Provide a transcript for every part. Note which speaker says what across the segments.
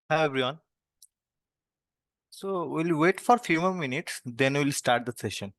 Speaker 1: Hi everyone. So we'll wait for few more minutes, then we'll start the session.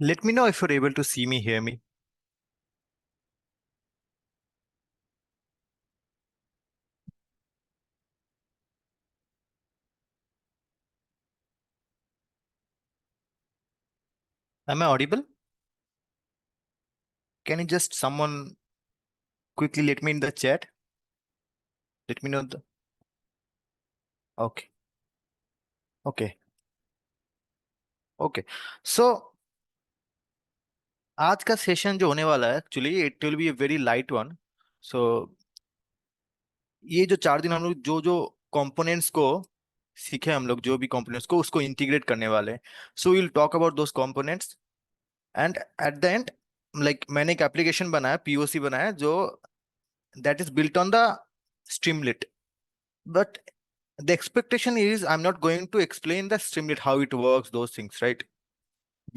Speaker 1: Let me know if you're able to see me, hear me. Am I audible? Can you just someone quickly let me in the chat? Let me know the. Okay. Okay. Okay. So आज का session जो होने वाला है actually it will be a very light one. So ये जो 4 दिन हम लोग जो जो कंपोनेंट्स को सीखे, हम लोग जो भी कंपोनेंट्स को उसको इंटीग्रेट करने वाले हैं. So will talk about those components and eight the and like मैंने एक एप्लीकेशन बनाया, पीओसी बनाया, जो that is built on the Streamlit. But the expectation is I'm not going to explain the Streamlit, how it works, those things, right?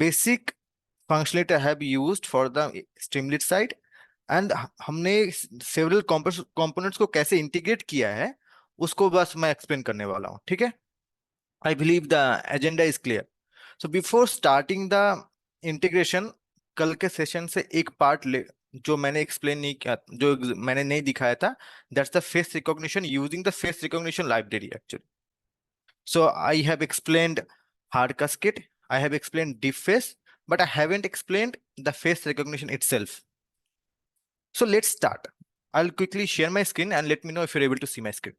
Speaker 1: Basic functionality I have used for the Streamlit side, and हमने several components को कैसे integrate किया है उसको बस मैं explain करने वाला हूँ. ठीक है? I believe the agenda is clear. So before starting the integration, कल के सेशन से एक पार्ट ले जो मैंने एक्सप्लेन नहीं किया, जो मैंने नहीं दिखाया था, that's the face recognition using the face recognition library actually. So I have explained hard casket, I have explained deep face, but I haven't explained the face recognition itself. So let's start. I'll quickly share my screen and let me know if you're able to see my screen.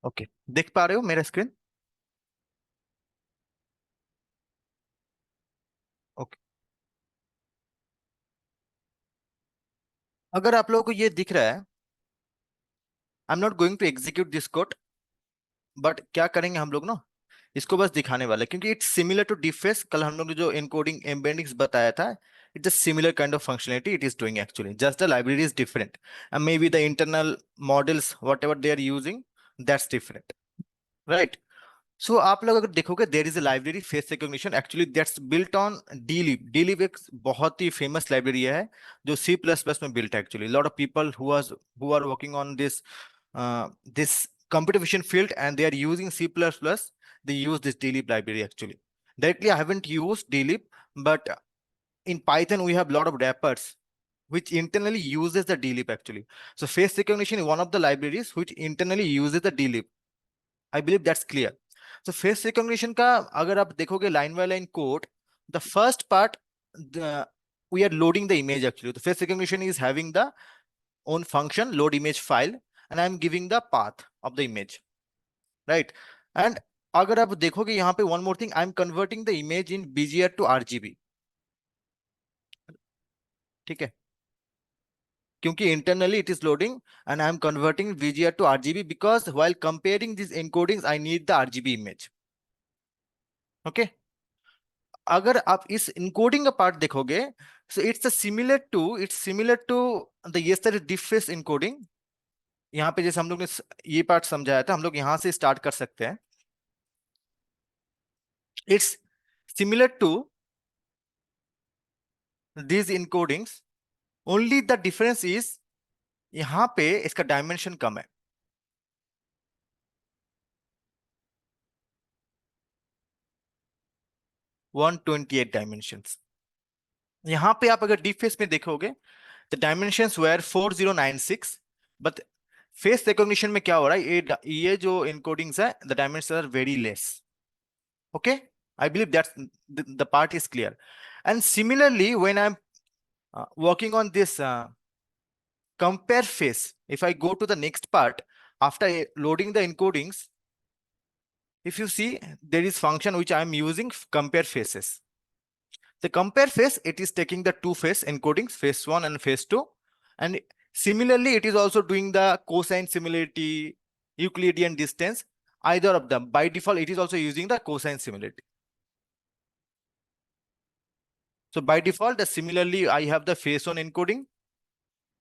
Speaker 1: Okay, देख पा रहे हो मेरा screen? Okay, अगर आप लोगों को ये दिख रहा है, I am not going to execute this code, but क्या करेंगे हम लोग ना, इसको बस दिखाने वाले, क्योंकि इट्स सिमिलर टू डिफेस. कल हम लोग ने जो एनकोडिंग एम्बेडिंग्स बताया था, it's a similar kind of functionality it is doing actually, just the library is different and maybe the internal models whatever they are using, that's different, right? So आप लोग अगर देखोगे, there is a library face recognition actually that's built on dlib. Dlib एक बहुत ही famous library है जो C plus plus में बिल्ट है actually. Lot of people who are working on this computer vision field and they are using C++, they use this dlib library actually. Directly I haven't used dlib, but in Python we have a lot of wrappers which internally uses the dlib actually. So face recognition is one of the libraries which internally uses the dlib. I believe that's clear. So face recognition का अगर आप देखोगे line by line code, the first part, the we are loading the image actually. The face recognition is having the own function load image file and I'm giving the path of the image, right? And अगर आप देखोगे यहाँ पे one more thing, I'm converting the image in BGR to RGB. ठीक है? क्योंकि internally it is loading and I'm converting BGR to RGB because while comparing these encodings I need the RGB image. Okay? अगर आप इस encoding का part देखोगे, so it's similar to the yesterday deep face encoding. यहाँ पे जैसे हम लोग ने ये पार्ट समझाया था, हम लोग यहाँ से स्टार्ट कर सकते हैं। It's similar to these encodings, only the difference is यहाँ पे इसका डायमेंशन कम है। 128 डायमेंशंस। यहाँ पे आप अगर डीप फेस में देखोगे, the dimensions were 4096, but face recognition में क्या हो रहा है, ये जो इनकोडिंग्स है, the dimensions are very less. Okay, I believe that's the part is clear. And similarly when I am working on this compare face, if I go to the next part after loading the encodings, if you see there is function which I am using, compare faces. The compare face, it is taking the two face encodings, phase 1 and phase 2, and similarly it is also doing the cosine similarity, Euclidean distance, either of them. By default it is also using the cosine similarity. So by default, similarly I have the phase 1 encoding,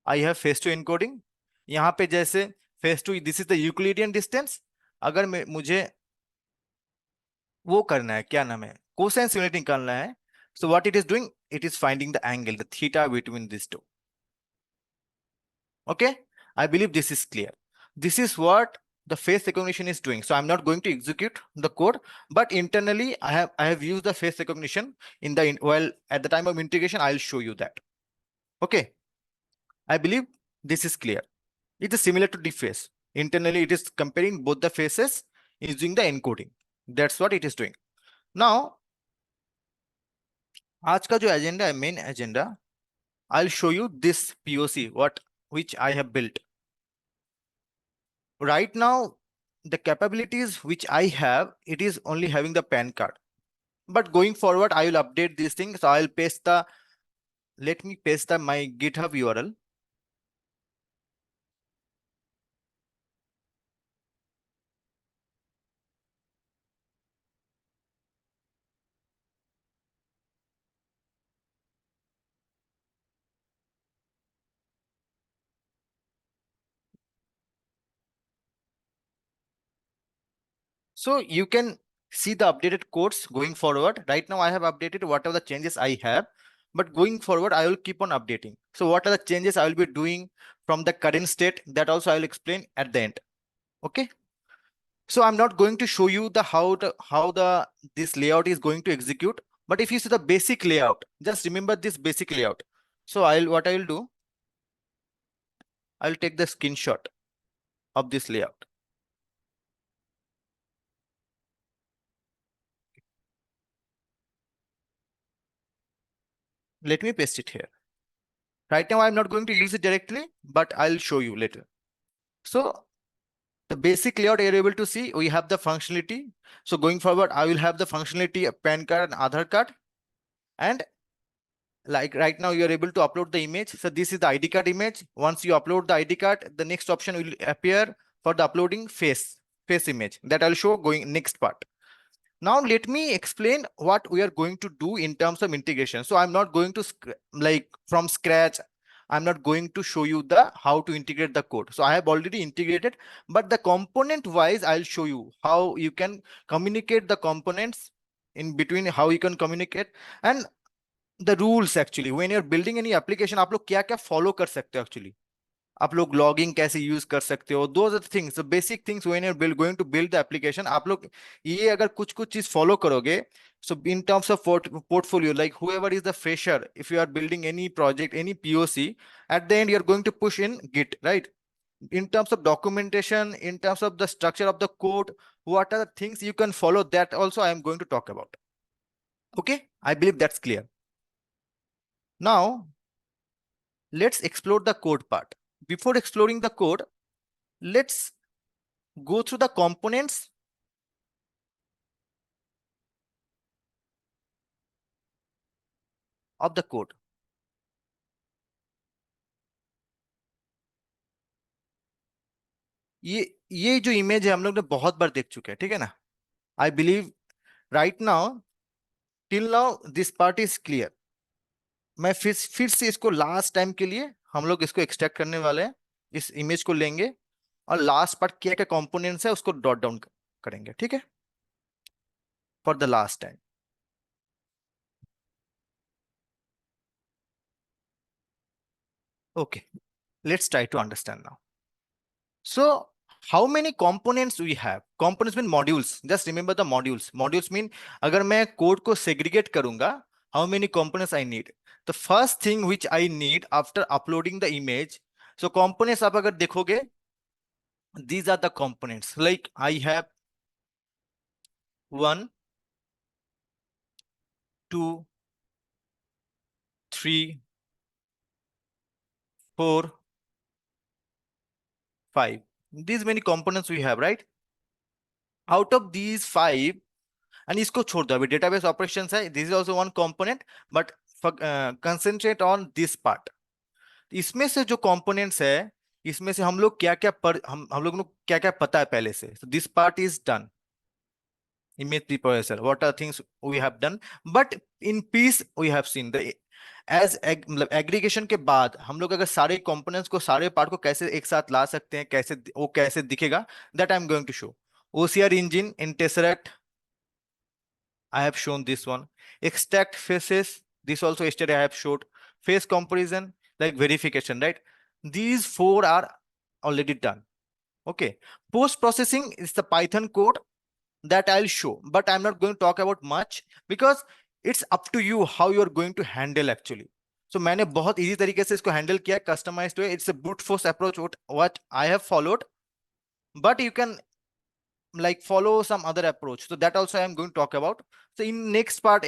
Speaker 1: I have phase 2 encoding. यहाँ पे जैसे phase 2, this is the Euclidean distance। अगर मुझे वो करना है, क्या नाम है, कोसाइन सिमुलेटिंग करना है, so what it is doing, it is finding the angle, the theta between these two। Okay, I believe this is clear. This is what the face recognition is doing. So I'm not going to execute the code, but internally I have used the face recognition in the well, at the time of integration I'll show you that. Okay, I believe this is clear. It is similar to deface. Internally it is comparing both the faces using the encoding. That's what it is doing. Now आज का जो agenda है, main agenda, I'll show you this POC, which I have built. Right now, the capabilities which I have, it is only having the PAN card. But going forward, I will update these things. So I'll let me paste my GitHub URL. So you can see the updated codes going forward. Right now, I have updated whatever the changes I have, but going forward, I will keep on updating. So what are the changes I will be doing from the current state? That also I will explain at the end. Okay. So I'm not going to show you the how the this layout is going to execute, but if you see the basic layout, just remember this basic layout. So what I will do, I'll take the screenshot of this layout. Let me paste it here. Right now I'm not going to use it directly, but I'll show you later. So the basic layout you're able to see, we have the functionality. So going forward, I will have the functionality of PAN card and Aadhaar card. And like right now, you're able to upload the image. So this is the ID card image. Once you upload the ID card, the next option will appear for the uploading face image that I'll show going next part. Now let me explain what we are going to do in terms of integration. So I'm not going to like from scratch. I'm not going to show you the how to integrate the code. So I have already integrated, but the component wise, I'll show you how you can communicate the components in between, how you can communicate, and the rules actually when you're building any application, आप लोग क्या क्या follow कर सकते हो actually, आप लोग logging कैसे यूज कर सकते हो, those are things, basic things when you are going to build the application. आप लोग ये अगर कुछ कुछ चीज फॉलो करोगे, so in terms of portfolio, like whoever is the fresher, if you are building any project, any POC, at the end you are going to push in Git, right? In terms of documentation, in terms of the structure of the code, what are the things you can follow, that also I am going to talk about. Okay, I believe that's clear. Now let's explore the code part. Before exploring the code, let's go through the components of the code. ये जो image है हम लोग ने बहुत बार देख चुके हैं, ठीक है ना? I believe right now till now this part is clear. मैं फिर से इसको लास्ट टाइम के लिए हम लोग इसको एक्सट्रैक्ट करने वाले हैं। इस इमेज को लेंगे और लास्ट पार्ट क्या क्या कंपोनेंट्स है उसको डॉट डाउन करेंगे, ठीक है, for the last time. Okay, let's try to understand now. So, how many components we have? Components mean modules. Just remember the modules. Modules mean अगर मैं कोड को segregate करूंगा, how many components I need? The first thing which I need after uploading the image. So components आप अगर देखोगे, these are the components. Like I have 1, 2, 3, 4, 5. These many components we have, right? Out of these 5, and इसको छोड़ दो, अभी database operations है, this is also one component, but concentrate on this part. इसमें से जो कंपोनेंट्स है, इसमें से हम लोग क्या क्या हम लोग को क्या क्या पता है पहले से। This part is done, image preprocessor, what are things we have done, but in piece we have seen the edge मतलब एग्रीगेशन के बाद हम लोग अगर सारे कंपोनेंट्स को, सारे पार्ट को कैसे एक साथ ला सकते हैं, कैसे वो कैसे दिखेगा, that I am going to show. OCR engine in Tesseract, I have shown this one. Extract faces. This also yesterday I have showed. Face comparison, like verification, right? These 4 are already done. Okay. Post processing is the Python code that I'll show, but I'm not going to talk about much because it's up to you how you're going to handle actually. So मैंने बहुत easy तरीके से इसको handle किया, customized way. It's a brute force approach what I have followed, but you can like follow some other approach. So that also I'm going to talk about. So in next part,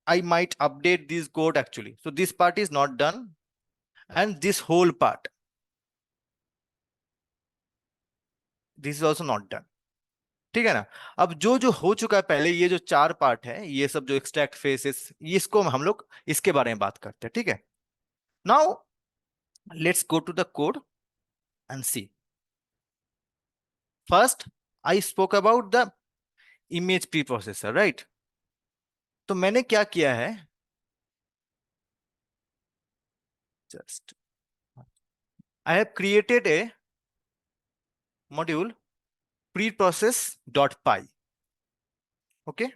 Speaker 1: I might update this code actually. So this part is not done, and this whole part, this is also not done. ठीक है ना। अब जो जो हो चुका है पहले, ये जो 4 पार्ट है, ये सब जो एक्सट्रैक्ट फेसेस, इसको हम लोग इसके बारे में बात करते हैं, ठीक है। Now let's go to the code and see. First I spoke about the image preprocessor, right. तो मैंने क्या किया है, just I have created a module preprocess.py. Okay.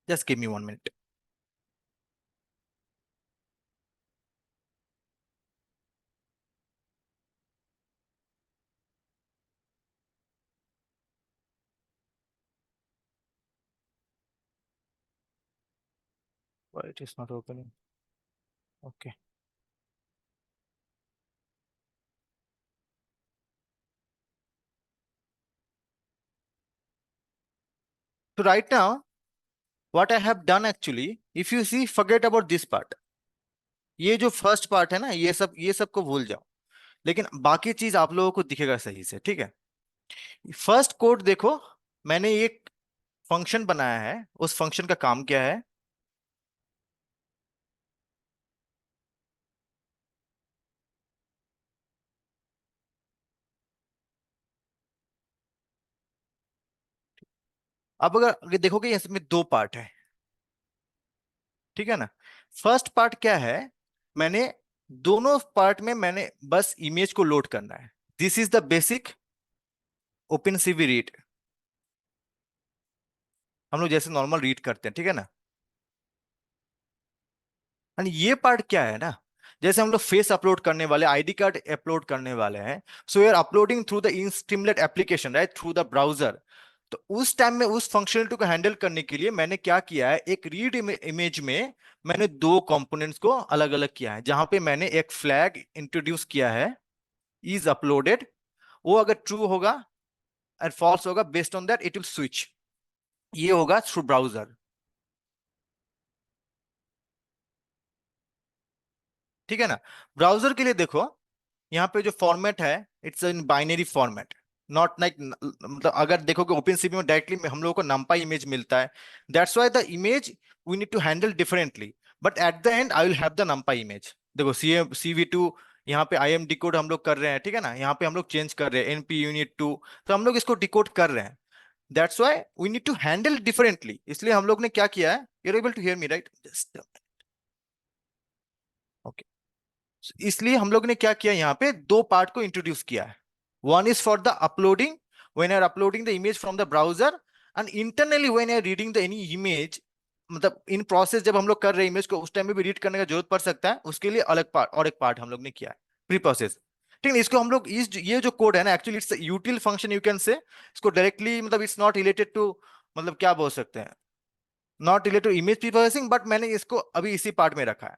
Speaker 1: Just give me 1 minute. Why it is not opening? Okay. So right now, what I have done actually, if you see, forget about this part. ये जो first part है ना, ये सब को भूल जाओ, लेकिन बाकी चीज आप लोगों को दिखेगा सही से, ठीक है। फर्स्ट कोड देखो, मैंने एक फंक्शन बनाया है, उस फंक्शन का काम क्या है। अब अगर देखोगे इसमें 2 पार्ट है, ठीक है ना। फर्स्ट पार्ट क्या है, मैंने दोनों पार्ट में मैंने बस इमेज को लोड करना है। This is the basic open CV read, हम लोग जैसे नॉर्मल रीड करते हैं, ठीक है ना। एंड ये पार्ट क्या है ना, जैसे हम लोग फेस अपलोड करने वाले, आईडी कार्ड अपलोड करने वाले हैं, so you're uploading through the Streamlit application, right, through the browser. तो उस टाइम में उस फंक्शनलिटी को हैंडल करने के लिए मैंने क्या किया है, एक रीड इमेज में मैंने 2 कंपोनेंट्स को अलग अलग किया है, जहां पे मैंने एक फ्लैग इंट्रोड्यूस किया है, इज अपलोडेड। वो अगर ट्रू होगा और फॉल्स होगा, based on that it will switch. ये होगा थ्रू ब्राउजर, ठीक है ना। ब्राउजर के लिए देखो, यहाँ पे जो फॉर्मेट है, it's in binary format, not like, मतलब अगर देखोगे ओपन सीवी में डायरेक्टली हम लोगों को नंपाई इमेज मिलता है, that's why the image we need to handle differently, but at the end I will have the NumPy image. देखो सी CV2 यहाँ पे आई एम डिकोड हम लोग कर रहे हैं, ठीक है ना, यहाँ पे हम लोग चेंज कर रहे हैं एनपी यूनिट टू, तो हम लोग इसको डिकोड कर रहे हैं। That's why we need to handle differently, इसलिए हम लोग ने क्या किया है, you are able to hear me right, just okay. इसलिए हम लोग ने क्या किया, यहाँ पे दो पार्ट को इंट्रोड्यूस किया है। One is for the uploading, when are uploading the image from the browser, and internally when are reading the any image, मतलब इन प्रोसेस जब हम लोग कर रहे हैं इमेज को, उस टाइम में भी रीड करने का जरूरत पड़ सकता है, उसके लिए अलग पार्ट, और एक पार्ट हम लोग ने किया है प्री प्रोसेस। ठीक है, इसको हम लोग इस ये जो कोड है ना, actually it's यूटिल function you can say, इसको डायरेक्टली मतलब इट्स नॉट रिलेटेड टू, मतलब क्या बोल सकते हैं, not related to image preprocessing, but मैंने इसको अभी इसी पार्ट में रखा है।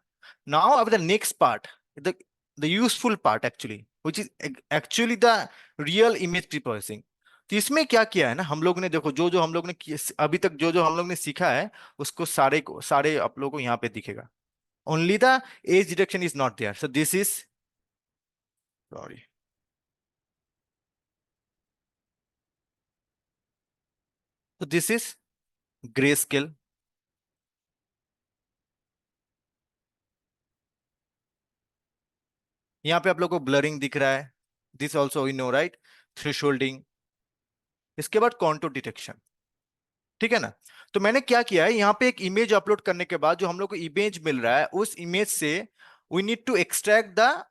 Speaker 1: नाउ अब the next part, the the useful part actually, which is actually the real image preprocessing. तो इसमें क्या किया है ना हम लोग ने, देखो जो जो हम लोग ने अभी तक जो जो हम लोग ने सीखा है, उसको सारे को, सारे आप लोगों को यहाँ पे दिखेगा। Only the edge detection is not there, so this is, sorry, so this is grayscale। यहाँ पे आप लोग को ब्लरिंग दिख रहा है, this also we know right, thresholding. इसके बाद कॉन्टूर डिटेक्शन, ठीक है ना। तो मैंने क्या किया है, यहाँ पे एक इमेज अपलोड करने के बाद जो हम लोग को इमेज मिल रहा है, उस इमेज से we need to extract the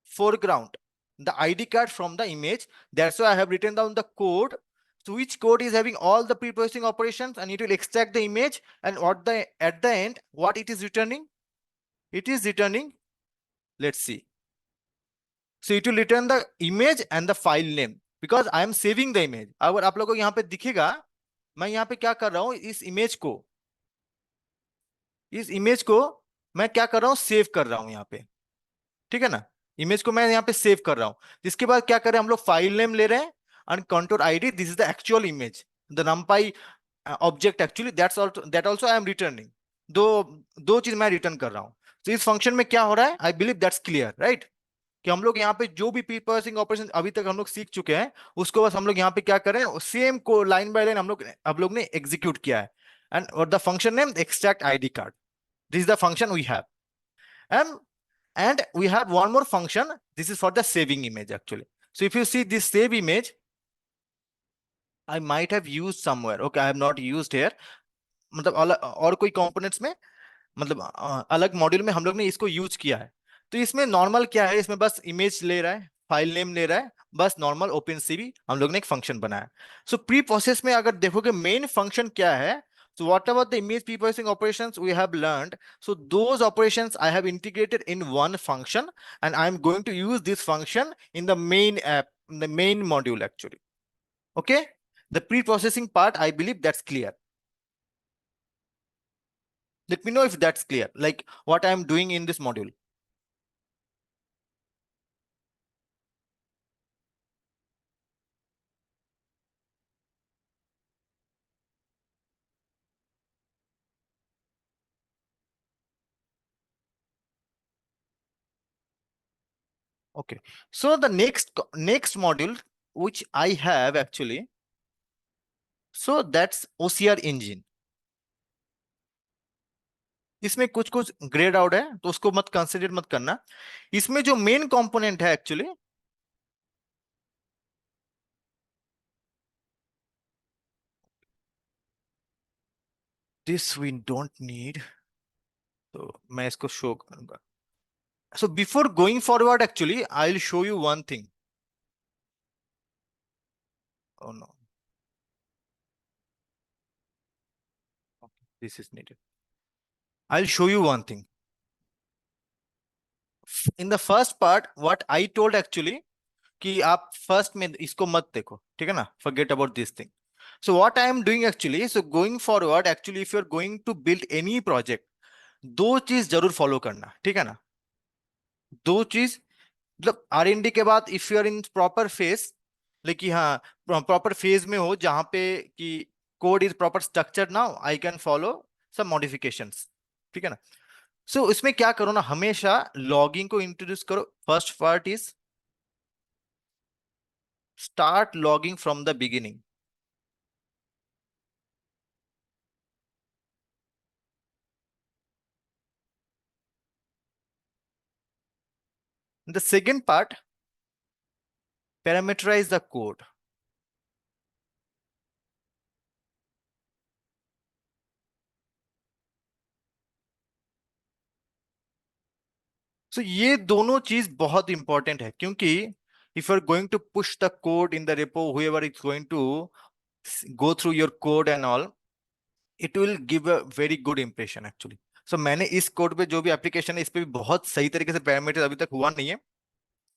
Speaker 1: foreground, the ID card from the image. That's why I have written down the code. So which code is having all the pre-processing operations, and it will extract the image, and what the at the end what it is returning? It is returning. Let's see. So it will return the image and the file name because I am saving the image. अगर आप लोगों को यहाँ पे दिखेगा, मैं यहाँ पे क्या कर रहा हूँ, इस इमेज को मैं क्या कर रहा हूँ, सेव कर रहा हूँ यहाँ पे, ठीक है ना। इमेज को मैं यहाँ पे सेव कर रहा हूँ। इसके बाद क्या करें हम लोग, फाइल नेम ले रहे हैं and contour ID, this is the actual image, the numpy object actually, that also I am returning. दो दो चीज मैं रिटर्न कर रहा हूँ। तो इस फंक्शन में क्या हो रहा है, आई बिलीव दैट्स क्लियर राइट, कि हम लोग यहाँ पे जो भी प्री प्रोसेसिंग ऑपरेशन अभी तक हम लोग सीख चुके हैं, उसको बस हम लोग यहाँ पे क्या करें, सेम को लाइन बाय लाइन हम लोग ने एग्जीक्यूट किया है। एंड और the function name extract ID card, this is the function we have. And and we have one more function. This is for the saving image actually. So if you see this save image, I might have used somewhere. Okay, I have not used here. मतलब और कोई components में, मतलब अलग module में हम लोग ने इसको यूज किया है। तो इसमें नॉर्मल क्या है, इसमें बस इमेज ले रहा है, फाइल नेम ले रहा है, बस नॉर्मल ओपन सीवी हम लोग ने एक फंक्शन बनाया। सो प्री प्रोसेस में अगर देखोगे मेन फंक्शन क्या है, so whatever the image pre-processing operations we have learned, so those operations I have integrated in one function, and I'm going to use this function in the main app, in the main module actually. Okay, the pre-processing part, I believe that's clear. Let me know if that's clear, like what I'm doing in this module. Okay, so the next module which I have actually, so that's OCR engine. इसमें कुछ कुछ grade out है, तो उसको मत consider मत करना। इसमें जो मेन कंपोनेंट है actually, this we don't need, तो मैं इसको शो करूंगा। So before going forward actually I will show you one thing. Oh no, this is needed. I'll show you one thing. In the first part, what I told actually, कि आप first में इसको मत देखो, ठीक है ना, forget about this thing. So what I am doing actually, so going forward actually, if you're going to build any project, दो चीज जरूर फॉलो करना, ठीक है ना। दो चीज, मतलब R&D के बाद if you are in proper phase, लेकिन हाँ प्रॉपर फेज में हो जहां पे कि code is proper structure, now I can follow सब मॉडिफिकेशंस, ठीक है ना। सो इसमें क्या करो ना, हमेशा लॉगिंग को इंट्रोड्यूस करो। First part is start logging from the beginning. The second part, parameterize the code. So ये दोनों चीज बहुत इंपॉर्टेंट है, क्योंकि if you're going to push the code in the repo, whoever is going to go through your code and all, it will give a very good impression actually. So मैंने इस code पे जो भी application है इस पे भी बहुत सही तरीके से पैरामीटर अभी तक हुआ नहीं है.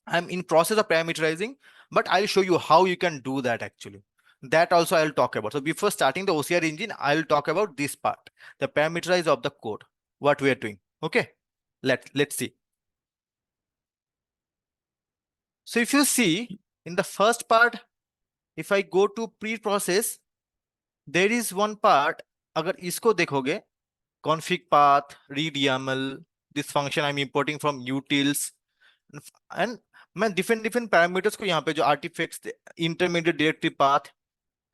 Speaker 1: I am in process of parameterizing, but I will show you how you can do that actually. That also I'll talk about. So before starting the OCR engine, I'll talk about this part, the parameterize of the code, what we are doing. Okay, let's see. So if you see in the first part, if I go to pre-process, there is one part. अगर इसको देखोगे, config path, read YAML, this function I'm importing from utils, and मैं different parameters को यहाँ पे जो artifacts, intermediate directory path,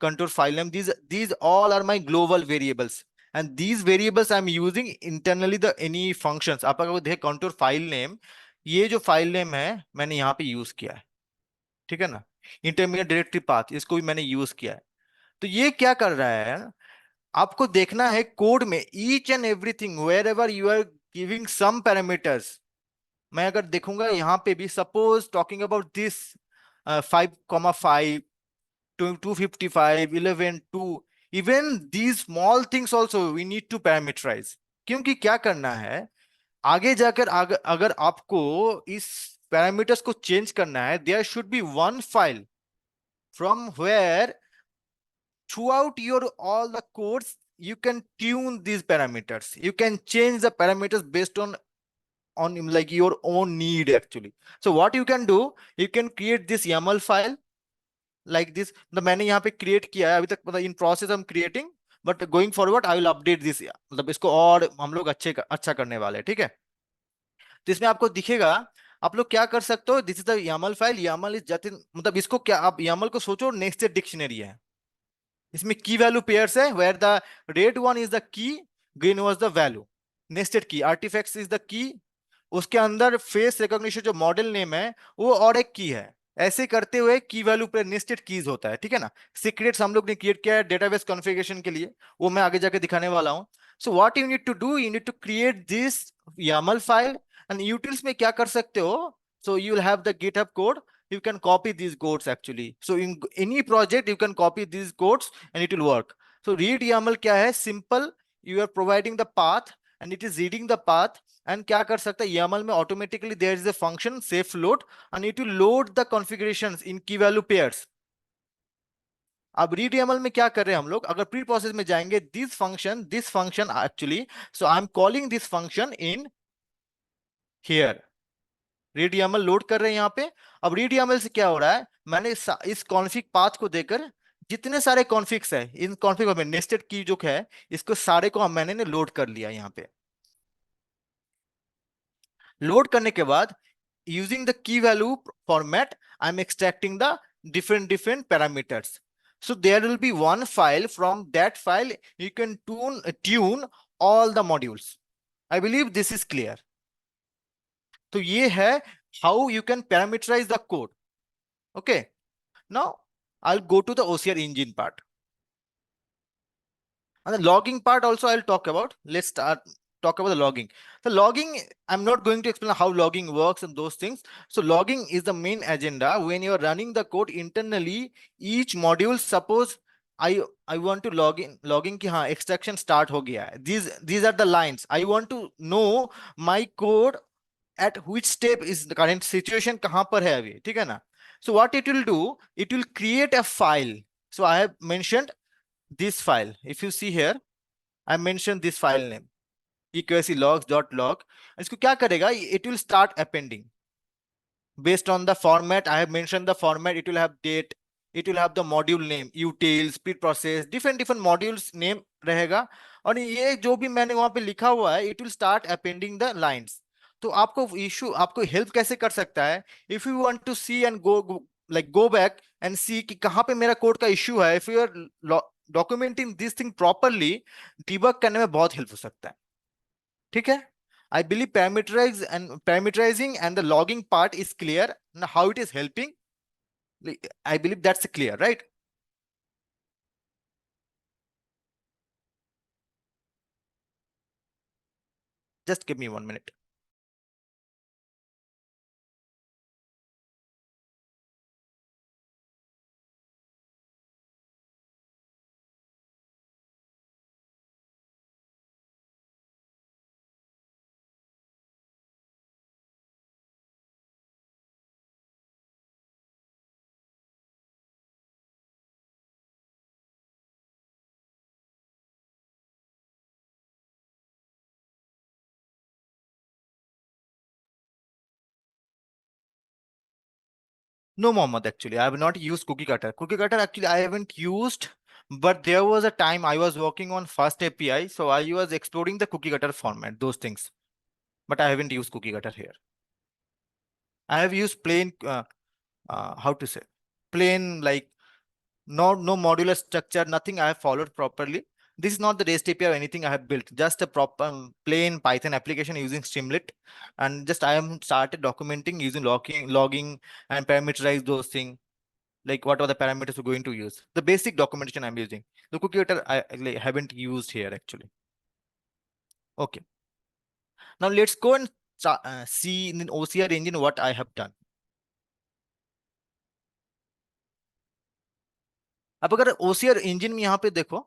Speaker 1: contour file name, these all are my global variables, and these variables I'm using internally the any functions. आप अगर देखें contour file name, ये जो file name है मैंने यहाँ पे यूज किया है, ठीक है ना. इंटरमीडिएट डायरेक्टरी पाथ, इसको भी मैंने यूज किया है. तो ये क्या कर रहा है, आपको देखना है कोड में each and everything wherever you are giving some parameters. मैं अगर देखूंगा यहाँ पे भी, suppose talking about this 5,5 255 11 2, even these small things also we need to parameterize. क्योंकि क्या करना है आगे जाकर, अगर आपको इस पैरामीटर्स को चेंज करना है, there should be one file from where throughout your all the codes you can tune these parameters, you can change the parameters based on like your own need actually. So what you can do, you can create this YAML file like this. The मैंने यहाँ पे create किया है, अभी तक मतलब in process I'm creating, but going forward I will update this, मतलब इसको और हम लोग अच्छा करने वाले हैं, ठीक है. तो इसमें आपको दिखेगा, आप लोग क्या कर सकते हो, this is the YAML file. YAML is Jatin, मतलब इसको क्या, आप YAML को सोचो नेस्टेड डिक्शनरी है. इसमें की वैल्यू पेयर्स है, where the red one is the key, green was the value. Nested key, artifacts is the key, उसके अंदर फेस रिकॉग्निशन जो मॉडल नेम है वो और एक की है. ऐसे करते हुए की वैल्यू पे नेस्टेड कीज होता है, ठीक है ना. सीक्रेट्स हम लोग ने क्रिएट किया है डेटाबेस कॉन्फ़िगरेशन के लिए, वो मैं आगे जाके दिखाने वाला हूं. So what you need to do, you need to create this YAML file. And utils में क्या कर सकते हो, so you will have the GitHub code, you can copy these codes actually. So in any project you can copy these codes and it will work. So read YAML क्या है, simple, you are providing the path and it is reading the path. And क्या कर सकता है, YAML में automatically there is a function safe load and it will load the configurations in key value pairs. अब read YAML में क्या कर रहे हैं हम लोग, अगर प्री प्रोसेस में जाएंगे, this function actually, so I'm calling this function in here. Read YAML load कर रहे हैं यहाँ पे. अब रीड YAML से क्या हो रहा है, मैंने इस कॉन्फ़िग पाथ को देकर जितने सारे कॉन्फ़िग्स है, इन कॉन्फ़िग में नेस्टेड की जो है, इसको सारे को मैंने लोड कर लिया यहाँ पे. लोड करने के बाद using the key value format I am extracting the different parameters. So there will be one file, from that file you can tune all the modules. I believe this is clear. तो ये है how you can parameterize the code. Okay, now I'll go to the OCR engine part. And the logging part also I'll talk about. Let's talk about the logging. The logging, I'm not going to explain how logging works and those things. So logging is the main agenda when you're running the code internally. Each module, suppose I want to logging ki हाँ extraction start हो गया है. These are the lines. I want to know my code at which step is the current situation, कहाँ पर है अभी, ठीक है ना. So what it will do, it will create a file. So I have mentioned this file. If you see here, I mentioned this file name, eqsc logs.log. इसको क्या करेगा, it will start appending based on the format. I have mentioned the format. It will have date, it will have the module name, utils, speed process, different modules name रहेगा. और ये जो भी मैंने वहां पे लिखा हुआ है, it will start appending the lines. तो आपको इशू, आपको हेल्प कैसे कर सकता है, if you want to see and go back and see कि कहाँ पे मेरा कोड का इशू है, if you are documenting this thing properly, debug करने में बहुत हेल्प हो सकता है, ठीक है. I believe parameterizing and the logging part is clear. Now how it is helping, I believe that's clear, right? Just give me 1 minute. No, Mohammed, actually, I have not used cookie cutter. Cookie cutter, actually, I haven't used, but there was a time I was working on Fast API, so I was exploring the cookie cutter format, those things. But I haven't used cookie cutter here. I have used plain, how to say, plain like no modular structure, nothing I have followed properly. This is not the REST API or anything I have built, just a proper plain Python application using Streamlit. And just I am started documenting using logging and parameterize those things. Like what are the parameters we're going to use? The basic documentation I'm using. The cookie cutter I like, haven't used here actually. Okay. Now let's go and see in OCR engine what I have done. अब अगर OCR engine में यहाँ पे देखो,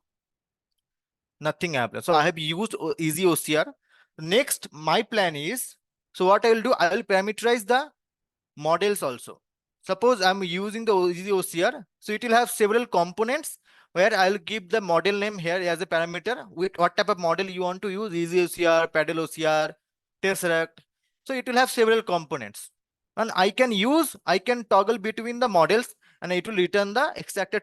Speaker 1: nothing happened. So I have used easy OCR. Next, my plan is, so what I will do, I will parameterize the models also. Suppose I'm using the easy OCR, so it will have several components where I'll give the model name here as a parameter with what type of model you want to use, easy OCR, paddle OCR, tesseract. So it will have several components. And I can toggle between the models and it will return the extracted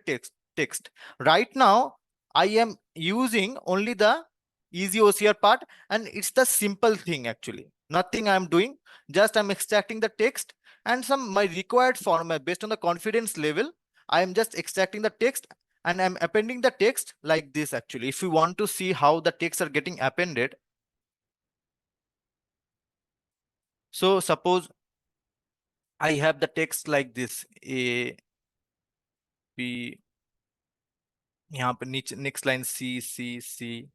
Speaker 1: text. Right now, I am using only the easy OCR part, and it's the simple thing actually. Nothing I'm doing, just I'm extracting the text and some my required format based on the confidence level. I am just extracting the text and I'm appending the text like this actually. If you want to see how the texts are getting appended, so suppose I have the text like this, A, B, यहाँ पे next line C, C, C.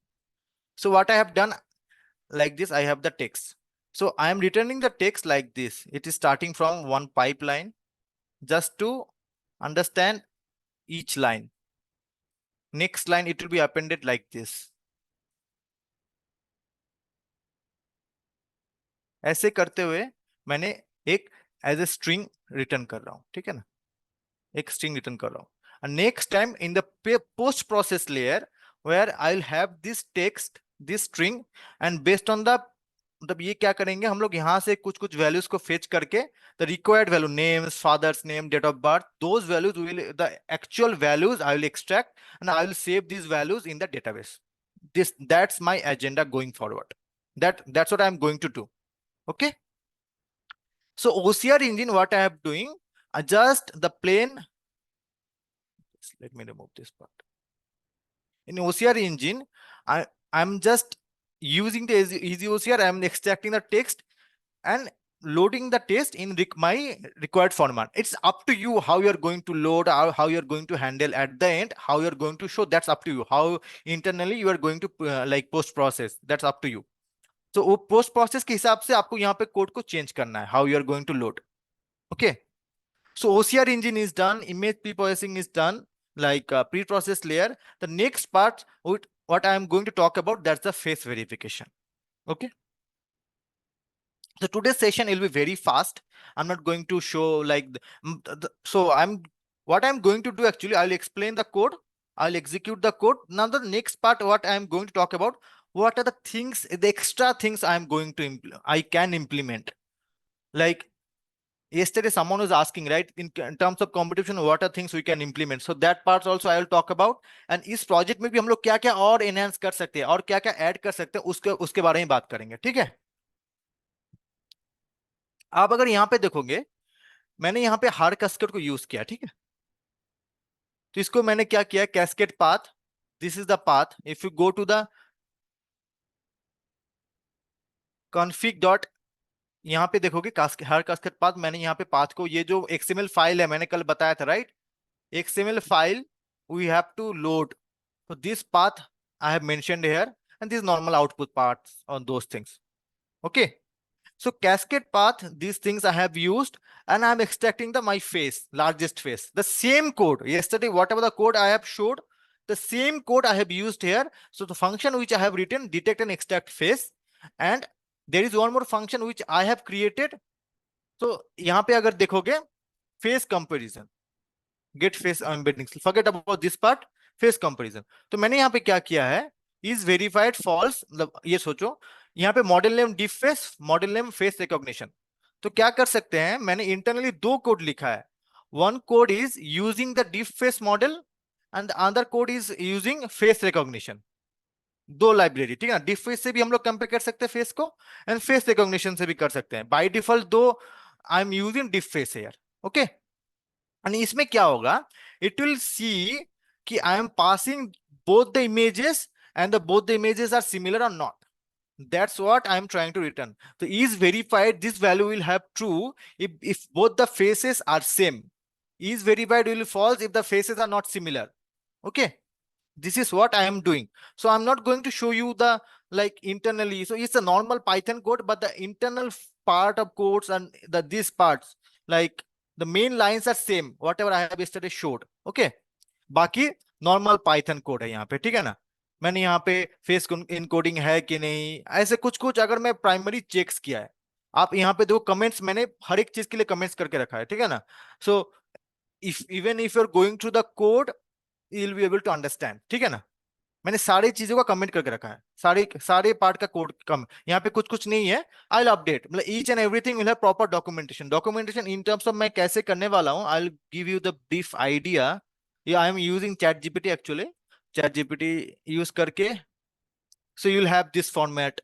Speaker 1: So what I have done like this, I have the text. So I am returning the text like this. It is starting from one pipeline just to understand each line. Next line, it will be appended like this. ऐसे करते हुए मैंने एक as a string return कर रहा हूं, ठीक है ना, एक स्ट्रिंग रिटर्न कर रहा हूं. And next time in the post process layer where I'll have this text, this string, and based on the, मतलब ये क्या करेंगे हम लोग यहाँ से कुछ कुछ वैल्यूज को फेच करके the required value, names, father's name, date of birth, those values will, the actual values I will extract and I will save these values in the database. That's my agenda going forward. That's what I'm going to do. Okay. So OCR engine, what I am doing, adjust the plain. Let me remove this part. In OCR engine, I'm just using the easy OCR. I'm extracting the text and loading the text in my required format. It's up to you how you're going to load, how you're going to handle at the end, how you're going to show. That's up to you. How internally you are going to like post process. That's up to you. So वो post process के हिसाब से आपको यहाँ पे code को change करना है. How you are going to load. Okay. So OCR engine is done, image pre-processing is done, like pre-process layer. The next part, what I am going to talk about, that's the face verification. Okay. So today's session will be very fast. I'm not going to show like, so what I'm going to do actually, I'll explain the code. I'll execute the code. Now the next part, what I'm going to talk about, what are the things, the extra things I'm going to, I can implement. Like, yesterday someone was asking, right, in terms of competition, what are things we can implement? So that part also I will talk about. And इस project में भी हम लोग क्या क्या और enhance कर सकते हैं और क्या क्या add कर सकते हैं, उसके बारे में बात करेंगे. ठीक है. आप अगर यहाँ पे देखोगे, मैंने यहाँ पे हार्ड कैस्केड को यूज किया. ठीक है. तो इसको मैंने क्या किया, cascade path, this is the path. If you go to the config dot, यहाँ पे देखोगे हर कास्केड पाथ, मैंने यहाँ पे पाथ को, ये जो XML फाइल है मैंने कल बताया था right, XML file we have to load. So this path I have mentioned here, and this normal output parts on those things. Okay. So cascade path, these things I have used, and I'm extracting the my face, largest face. The same code yesterday, whatever the code I have showed, the same code I have used here. So the function which I have written, detect and extract face, and there is one more function which I have created. So यहाँ पे अगर देखोगे face comparison, get face embedding, forget about this part, face comparison. तो मैंने यहाँ पे क्या किया है, is verified false, मतलब ये सोचो यहाँ पे model name diff face, model name face recognition. तो क्या कर सकते हैं, मैंने इंटरनली दो कोड लिखा है, one code is using the diff face model and other code is using face recognition. दो लाइब्रेरी, ठीक है ना, डिफ फेस से भी हम लोग कंपेयर कर सकते हैं फेस को, एंड फेस रिकॉग्निशन से भी कर सकते हैं। बाय डिफॉल्ट दो आई am using diff face here. Okay, and इसमें क्या होगा, इट विल सी कि I am passing both the images and both the images are similar or not. That's what I am trying to return. So is verified, this value will have true if both the faces are same. Is verified will false if the faces are not similar. Okay, this is what I am doing. So I'm not going to show you the like internally. So it's a normal Python code, but the internal part of codes and these parts, like the main lines are same, whatever I have yesterday showed. Okay, बाकी normal Python code है यहाँ पे, ठीक है ना। मैंने यहाँ पे फेस इनकोडिंग है कि नहीं, ऐसे कुछ कुछ अगर मैं प्राइमरी चेक्स किया है। आप यहाँ पे देखो कमेंट्स, मैंने हर एक चीज के लिए कमेंट्स करके रखा है, ठीक है ना। So if even if you are going through the code, you will be able to understand, ठीक है ना। मैंने सारी चीजों का कमेंट करके रखा है, सारे सारे पार्ट का कोड कम, यहाँ पे कुछ कुछ नहीं है। आई विल अपडेट, मतलब each and everything will have proper documentation. Documentation in terms of मैं कैसे करने वाला हूँ, आई will give you the brief idea. Yeah, I am using ChatGPT actually. ChatGPT use करके, so you'll have this format,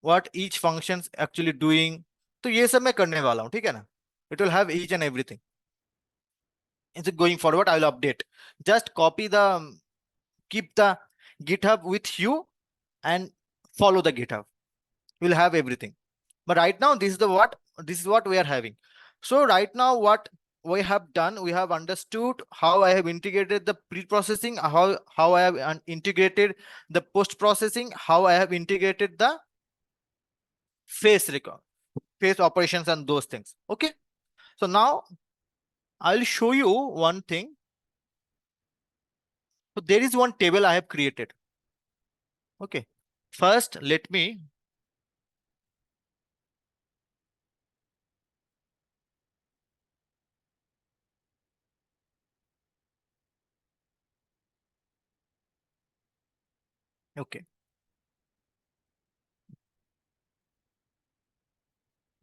Speaker 1: what each functions actually doing. तो ये सब मैं करने वाला हूँ, ठीक है ना। It will have each and everything. It's going forward, I will update. Just copy the, keep the GitHub with you and follow the GitHub. You'll have everything. But right now, this is what we are having. So right now, what we have done, we have understood how I have integrated the pre-processing, how I have integrated the post-processing, how I have integrated the face record, face operations and those things. Okay. So now I'll show you one thing. So there is one table I have created. Okay. First, let me okay.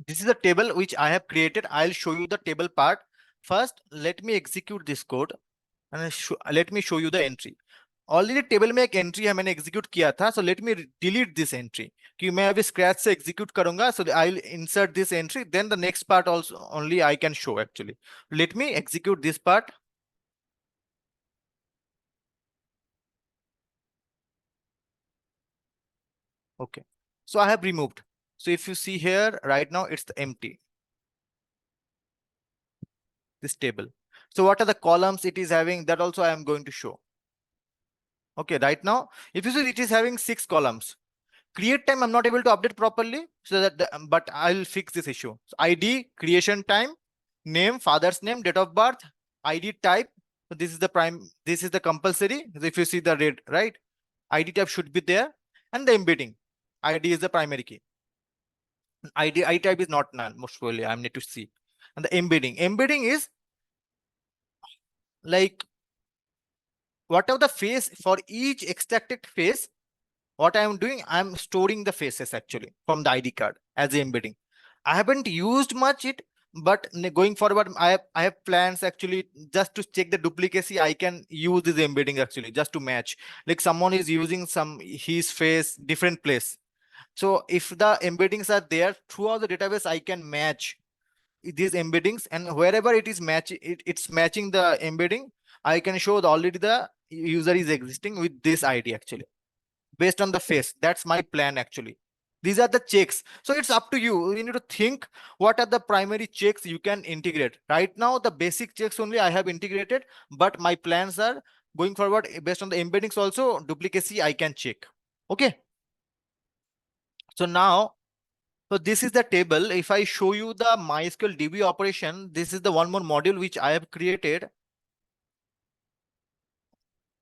Speaker 1: This is a table which I have created. I'll show you the table part. First, let me execute this code and let me show you the entry. Already table में एक entry है, मैंने execute किया था। So let me delete this entry, कि मैं अभी scratch से एग्जीक्यूट करूंगा। So I will insert this entry, then the next part also only I can show actually. Let me execute this part. Okay, so I have removed. So if you see here right now, it's the empty, this table. So what are the columns it is having, that also I am going to show. Okay, right now if you see it is having 6 columns. Create time I'm not able to update properly, so that but I'll fix this issue. So ID, creation time, name, father's name, date of birth, ID type. So this is the this is the compulsory. So if you see the red, right, ID type should be there, and the embedding ID is the primary key. ID type is not null, most probably I need to see. And the embedding is like whatever the face for each extracted face. What I am doing, I am storing the faces actually from the ID card as the embedding. I haven't used much it, but going forward, I have plans actually just to check the duplicacy. I can use this embedding actually just to match. Like someone is using his face different place. So if the embeddings are there throughout the database, I can match these embeddings, and wherever it is it's matching the embedding, I can show already the user is existing with this ID actually, based on the face. That's my plan actually. These are the checks. So it's up to you. You need to think what are the primary checks you can integrate. Right now, the basic checks only I have integrated, but my plans are going forward based on the embeddings also, duplicacy I can check. Okay. So now, so this is the table. If I show you the MySQL DB operation, this is the one more module which I have created.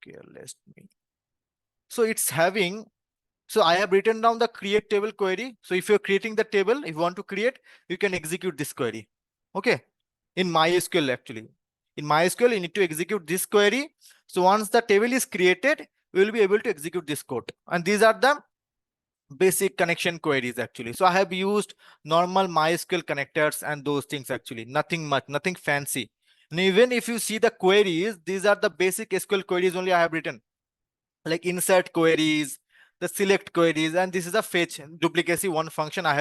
Speaker 1: Okay, let me. So it's having, so I have written down the create table query. So if you're creating the table, if you want to create, you can execute this query. Okay. In MySQL actually. In MySQL, you need to execute this query. So once the table is created, we will be able to execute this code. And these are the basic connection queries actually. So I have used normal MySQL connectors and those things actually. Nothing much, nothing fancy. And even if you see the queries, these are the basic SQL queries only I have written, like insert queries, the select queries, and this is a fetch duplicacy one function I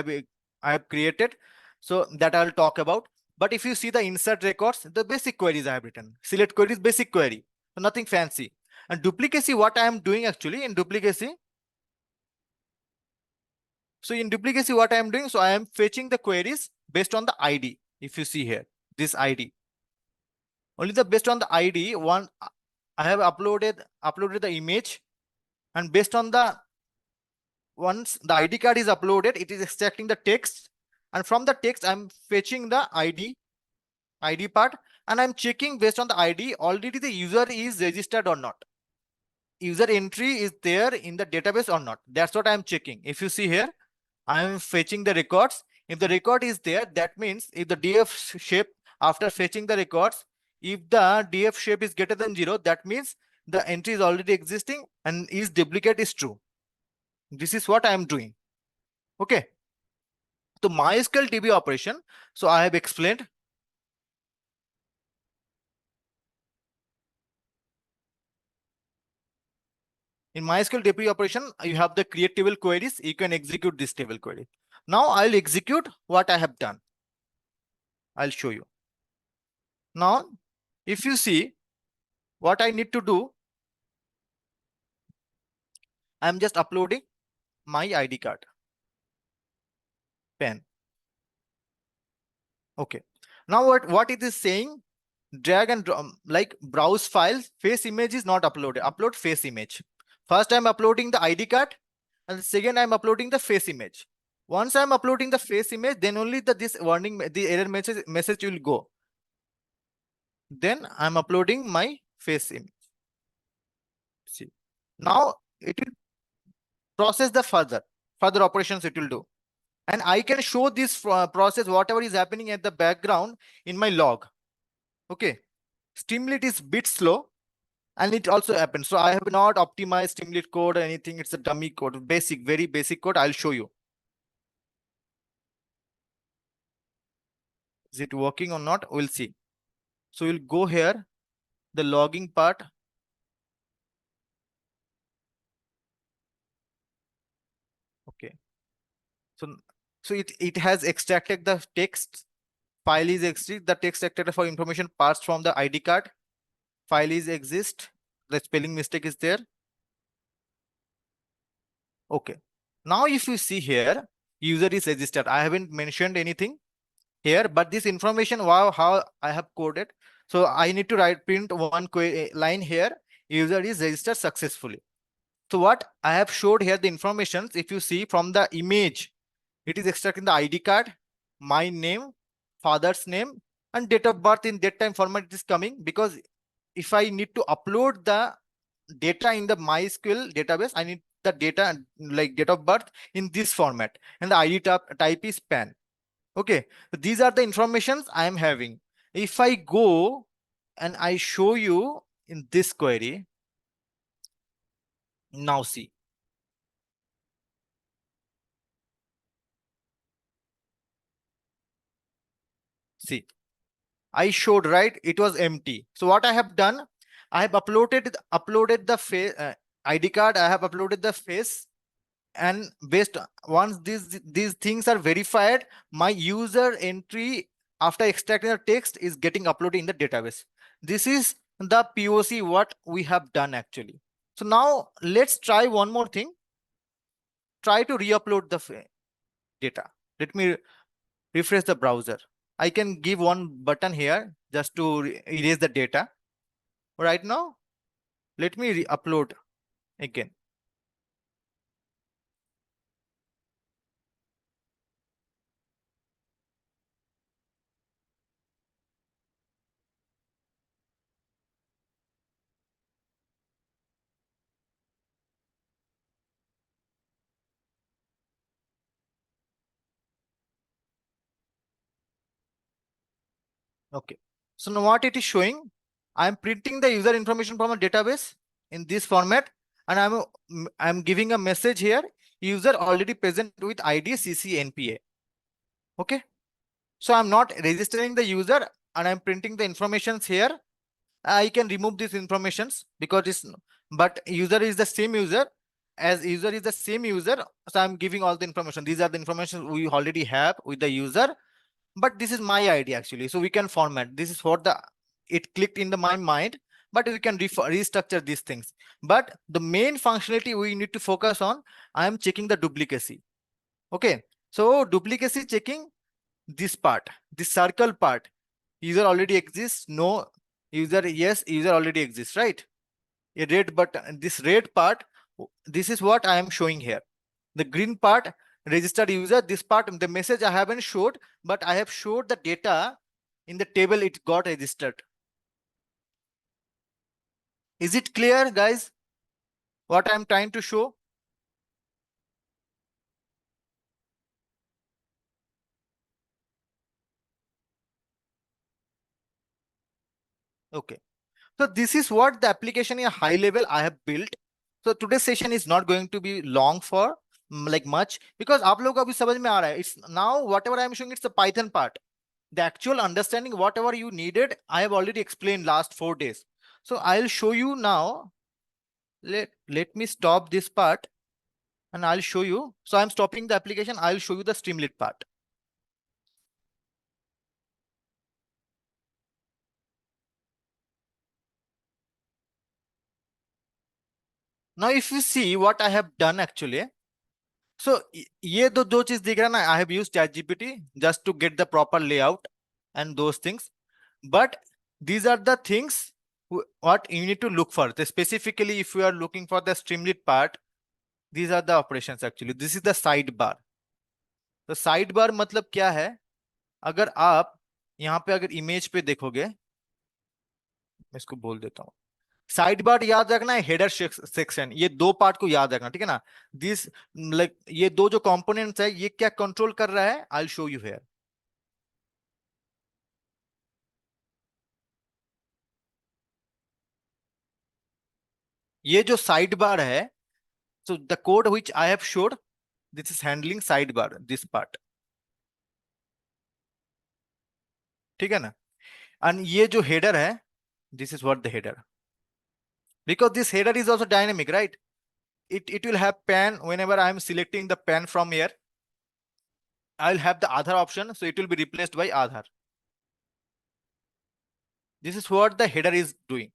Speaker 1: have created. So that I'll talk about. But if you see the insert records, the basic queries I have written. Select queries, basic query, so nothing fancy. And duplicacy, what I am doing actually in duplicacy. So in duplicacy, what I am doing, so I am fetching the queries based on the ID. If you see here, this ID, only the based on the ID one, I have uploaded the image, and based on the once the ID card is uploaded, it is extracting the text, and from the text I'm fetching the ID part, and I'm checking based on the ID already the user is registered or not. User entry is there in the database or not. That's what I'm checking. If you see here, I'm fetching the records. If the record is there, that means if the DF shape after fetching the records, if the DF shape is greater than 0, that means the entry is already existing and is duplicate is true. This is what I am doing. Okay. So MySQL DB operation. So I have explained. In MySQL DB operation, you have the create table queries. You can execute this table query. Now I'll execute what I have done. I'll show you. Now, if you see what I need to do, I'm just uploading my ID card, pen. Okay. Now what it is saying, drag and drop, like browse files, face image is not uploaded. Upload face image. First I'm uploading the ID card, and second I'm uploading the face image. Once I'm uploading the face image, then only this warning, the error message will go. Then I'm uploading my face image. See, now it will process the further operations it will do. And I can show this process, whatever is happening at the background in my log. Okay. Streamlit is bit slow, and it also happens. So I have not optimized Streamlit code or anything. It's a dummy code, basic, very basic code. I'll show you. Is it working or not? We'll see. So we'll go here, the logging part. Okay. So it has extracted the text. File is exist. The text extracted for information passed from the ID card. File is exist. The spelling mistake is there. Okay. Now if you see here, user is registered. I haven't mentioned anything here, but this information, wow, how I have coded. So I need to print one line here. User is registered successfully. So what I have showed here, the information, if you see from the image, it is extracting the ID card, my name, father's name, and date of birth in that time format it is coming, because if I need to upload the data in the MySQL database, I need the data like date of birth in this format, and the ID type is PAN. Okay, so these are the informations I am having. If I go and I show you in this query, now see. See, I showed, right? It was empty. So what I have done, I have uploaded the face ID card. I have uploaded the face, and based once these things are verified, my user entry after extracting the text is getting uploaded in the database. This is the POC what we have done actually. So now let's try one more thing. try to re-upload the data. Let me refresh the browser. I can give one button here just to erase the data. Right now, let me re-upload again. Okay. So now what it is showing, I'm printing the user information from a database in this format, and I'm giving a message here, user already present with ID CCNPA. Okay. So I'm not registering the user and I'm printing the informations here. I can remove these informations because it's, but user is the same user, as user is the same user. So I'm giving all the information. These are the information we already have with the user, but this is my ID actually. So we can format. This is what it clicked in my mind, but we can restructure these things. But the main functionality we need to focus on, I am checking the duplicacy. Okay. So duplicacy checking, this part, this circle part, user already exists, no, user, yes, user already exists, right? A red button, this red part, this is what I am showing here. The green part, registered user, this part, the message I haven't showed, but I have showed the data in the table it got registered. Is it clear, guys, what I'm trying to show? Okay. So this is what the application in a high level I have built. So today's session is not going to be long for like much, because आप लोगों को अभी समझ में आ रहा है. It's now whatever I am showing, it's the Python part. The actual understanding, whatever you needed, I have already explained last 4 days. So I'll show you now. Let me stop this part and I'll show you. So I'm stopping the application. I'll show you the Streamlit part. Now, if you see what I have done actually, so ये दो चीज दिख रहा है ना, I have used ChatGPT just to get the proper layout and those things. But these are the things what you need to look for. So specifically, if you are looking for the Streamlit part, these are the operations actually. This is the sidebar. तो sidebar मतलब क्या है? अगर आप यहाँ पे अगर image पे देखोगे, मैं इसको बोल देता हूँ. साइड बार याद रखना है, हेडर सेक्शन, ये दो पार्ट को याद रखना, ठीक है ना. दिस लाइक ये दो जो कंपोनेंट्स है, ये क्या कंट्रोल कर रहा है, आई विल शो यू हियर. ये जो साइड बार है, so the code which I have showed, this is handling side bar, this part, ठीक है ना. एंड ये जो हेडर है, this is what the header, because this header is also dynamic, right? It will have pan. Whenever I am selecting the pan from here, I'll have the Aadhaar option, so it will be replaced by Aadhaar. This is what the header is doing.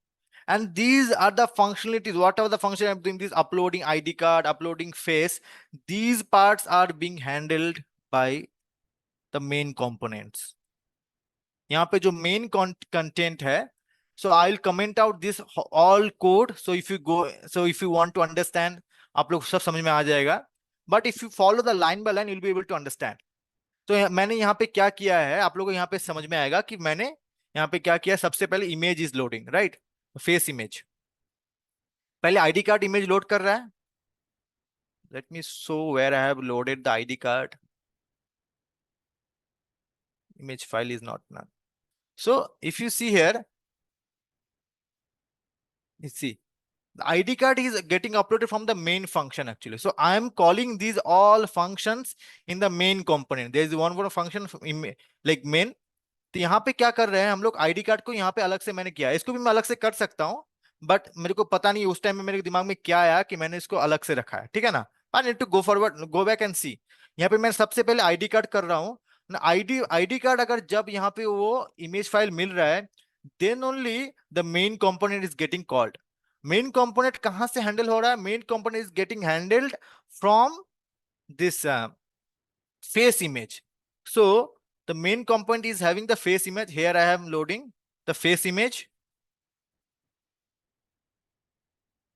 Speaker 1: And these are the functionalities, whatever the function I'm doing, this uploading ID card, uploading face, these parts are being handled by the main components. यहाँ पे जो main content है, so I'll comment out this all code. So if you go, so if you want to understand, आप लोग सब समझ में आ जाएगा. But if you follow the line by line, you'll be able to understand. तो मैंने यहाँ पे क्या किया है, आप लोगों को यहाँ पे समझ में आएगा कि मैंने यहाँ पे क्या किया. सबसे पहले image is loading, right, face image. पहले आईडी कार्ड इमेज लोड कर रहा है. Let me show where I have loaded the ID card. image file is not none. So if you see here, you see the ID card is getting uploaded from the main function actually. So I am calling these all functions in the main component. There is one more function like main. तो यहाँ पे क्या कर रहे हैं हम लोग, ID card को यहाँ पे अलग से मैंने किया है. इसको भी मैं अलग से कर सकता हूँ, बट मेरे को पता नहीं उस टाइम में मेरे दिमाग में क्या आया कि मैंने इसको अलग से रखा है, ठीक है ना. I need to go forward, go back and see. यहाँ पे मैं सबसे पहले आईडी कार्ड कर रहा हूँ. आईडी कार्ड अगर जब यहाँ पे वो इमेज फाइल मिल रहा है, then only the main component is getting called. Main component कहाँ से हैंडल हो रहा है? Main component is getting handled from this face image. So the main component is having the face image. Here I am loading the face image.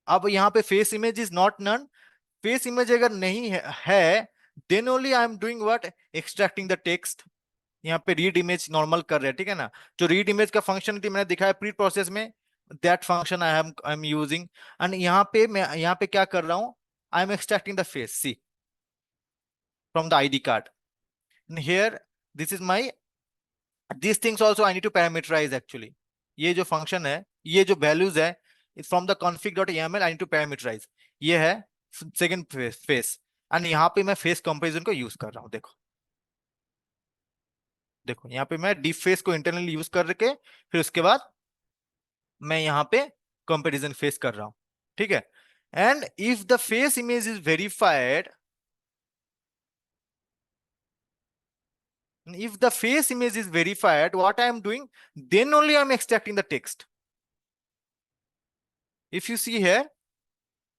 Speaker 1: अब यहाँ पे face image is not none, face image अगर नहीं है then only I am doing what, extracting the text. यहाँ पे read image normal कर रहे हैं, ठीक है ना। जो रीड इमेज का फंक्शन मैंने दिखाया प्री प्रोसेस में, that function I am using. And यहाँ पे मैं यहाँ पे क्या कर रहा हूँ, I am extracting the face, see, from the ID card. Here this is my, these things also I need to parameterize actually। ये जो फंक्शन है, ये जो वैल्यूज है, from the config.yaml I need to parameterize। ये है second face. And यहाँ पे मैं फेस कंपैरिजन को यूज कर रहा हूँ, देखो देखो यहाँ पे मैं डीप फेस को इंटरनली यूज करके फिर उसके बाद मैं यहाँ पे कंपैरिजन फेस कर रहा हूँ, ठीक है। And if the face image is verified, if the face image is verified, what I am doing, then only I am extracting the text। If you see here,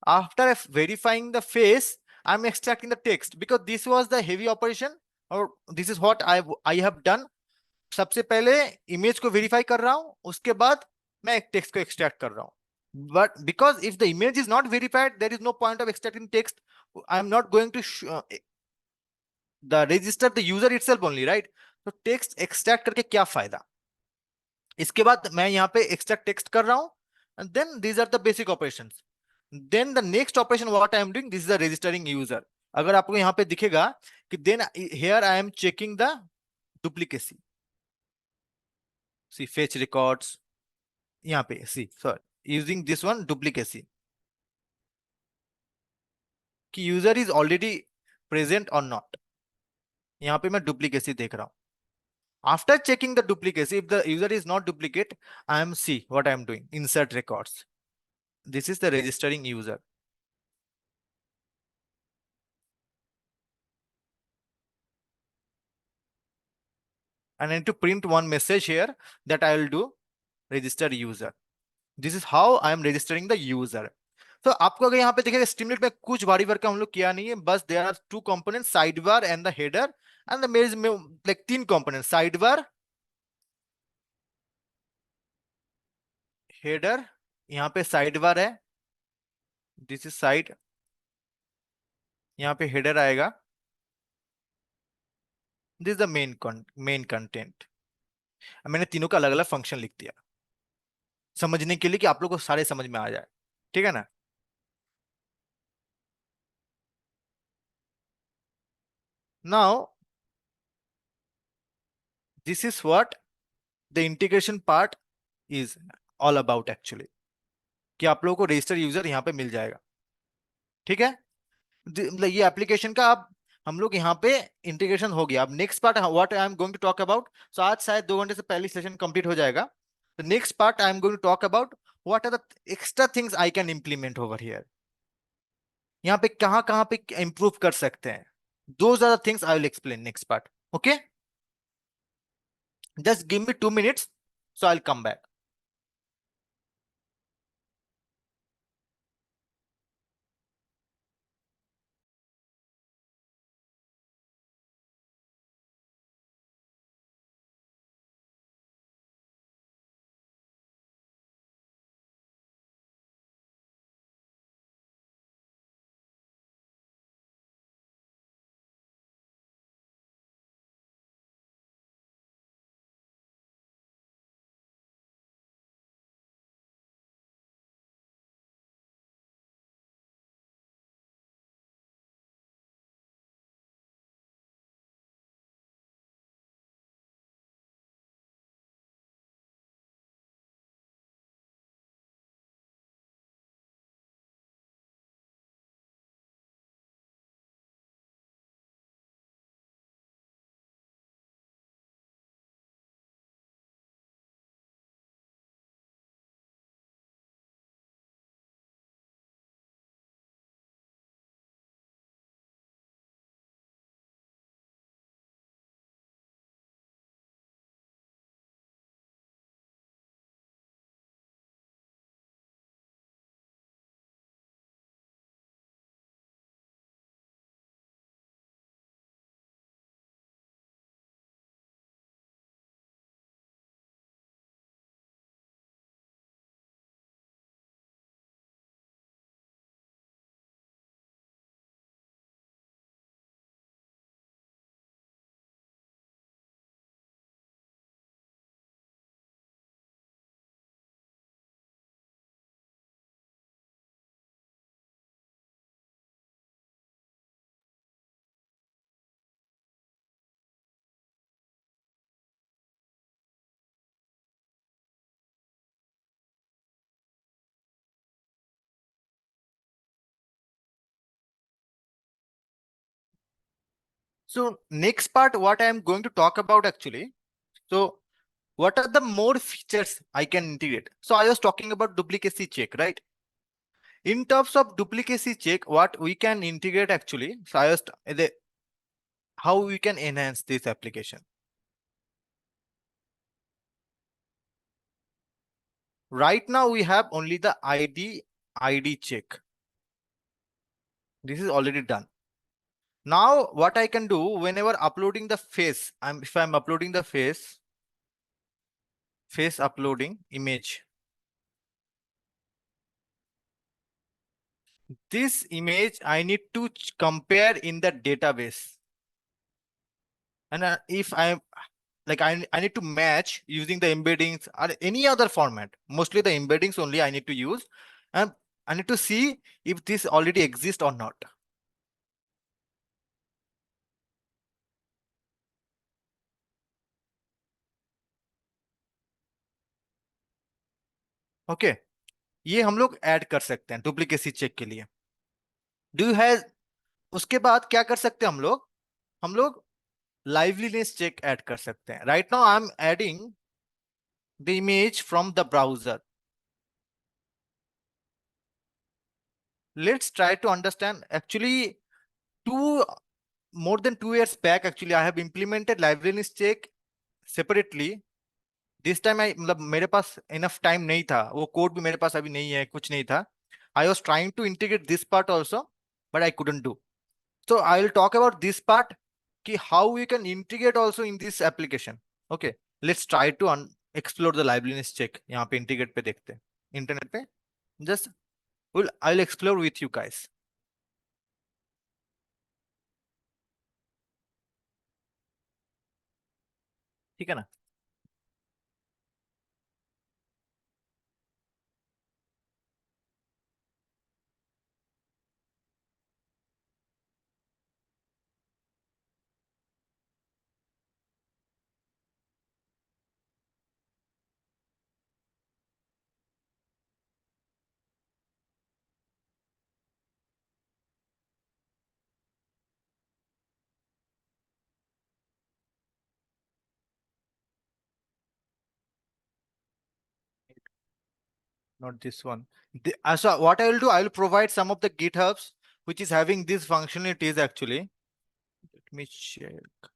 Speaker 1: after verifying the face, I'm extracting the text because this was the heavy operation, or this is what I have done। सबसे पहले image को verify कर रहा हूं, उसके बाद मैं एक टेक्स्ट को एक्सट्रैक्ट कर रहा हूं। But because if the image is not verified there is no point of extracting text. I am not going to the register the user itself only, right. तो टेक्स्ट एक्सट्रैक्ट करके क्या फायदा। इसके बाद मैं यहाँ पे एक्सट्रैक्ट टेक्स्ट कर रहा हूं, and then these are the basic operations. Then the next operation what I am doing, this is the registering user. अगर आपको यहाँ पे दिखेगा कि then here I am checking the duplicacy, see fetch records, यहाँ पे see sorry using this one duplicacy, कि user is already present और नॉट। यहाँ पे मैं डुप्लीकेसी देख रहा हूँ। After checking the duplicacy, if the user is not duplicate, I am see what I am doing, insert records. This is the registering user. And I need to print one message here that I will do register user। This is how I am registering the user। तो आपको अगर यहाँ पे देखिए Streamlit में कुछ भारी work हम लोग किया नहीं है, बस there are two component, side bar and the header. And the maze में लाइक तीन कंपोनेंट, साइड बार, हेडर, यहाँ पे साइड बार है, दिस इज साइड, यहाँ पे हेडर आएगा, this is the main content. मैंने तीनों का अलग अलग फंक्शन लिख दिया समझने के लिए कि आप लोग को सारे समझ में आ जाए, ठीक है ना। Now this is what the integration part is all about actually, कि आप लोगों को रजिस्टर यूजर यहाँ पे मिल जाएगा, ठीक है। मतलब ये एप्लीकेशन का अब हम लोग यहाँ पे इंटीग्रेशन हो गया। अब next part what I am going to talk about, so आज शायद 2 घंटे से पहले सेशन कंप्लीट हो जाएगा। The next part I am going to talk about what are the extra things I can implement over here. यहाँ पे कहाँ पे इंप्रूव कर सकते हैं, those are the things I will explain next part. Okay, just give me 2 minutes, so I will come back. So next part, what I am going to talk about actually. So what are the more features I can integrate? So I was talking about duplicacy check, right? In terms of duplicacy check, what we can integrate actually, so I was how we can enhance this application. Right now we have only the ID check. This is already done. Now what I can do whenever uploading the face, if I'm uploading the face uploading image, this image I need to compare in the database. And if I'm like I need to match using the embeddings or any other format, mostly the embeddings only I need to use, and I need to see if this already exists or not. Okay, ये हम लोग add कर सकते हैं duplicacy check के लिए। Do you have, उसके बाद क्या कर सकते हैं हम लोग लाइवलीनेस चेक ऐड कर सकते हैं। Right now I am adding the image from the browser. Let's try to understand actually to more than 2 years back actually I have implemented liveliness check separately. This time I मतलब मेरे पास enough time नहीं था, वो code भी मेरे पास अभी नहीं है, कुछ नहीं था। I was trying to integrate this part also but I couldn't do. So I will talk about this part कि how you can integrate also in this application. Okay, let's try to explore the liveliness check. यहाँ पे integrate पे देखते हैं internet पे। Just will I will explore with you guys. ठीक है ना? Not this one. So what I will do, I will provide some of the GitHubs which is having these functionalities actually. Let me check.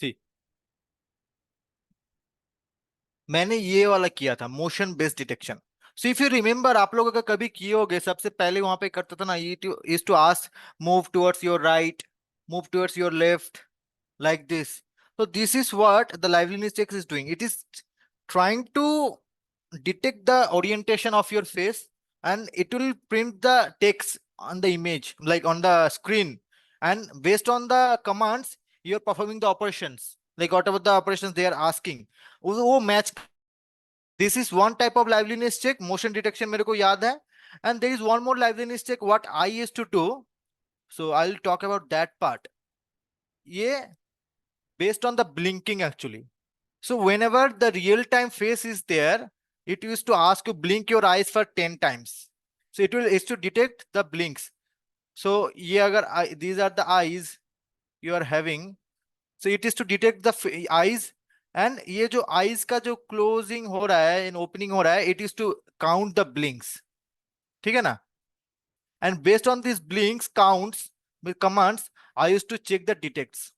Speaker 1: See, मैंने ये वाला किया था motion based detection. So if you remember, आप लोग अगर कभी किए होगे, सबसे पहले वहां पे करता था ना, is to ask move towards your right, move towards your left, like this. So this is what the liveliness check is doing. It is trying to detect the orientation of your face and it will print the text on the image, like on the screen. And based on the commands, you're performing the operations, like whatever the operations they are asking, वो match. This is one type of liveliness check, motion detection मेरे को याद है. And there is one more liveliness check what I used to do. So I'll talk about that part. ये based on the blinking actually. So whenever the real time face is there, it used to ask you blink your eyes for 10 times. So is to detect the blinks. So ये अगर these are the eyes you are having, so it is to detect the eyes. And ये जो eyes का जो closing हो रहा है and opening हो रहा है, it is to count the blinks. ठीक है ना? And based on these blinks counts with commands, I used to check the detects.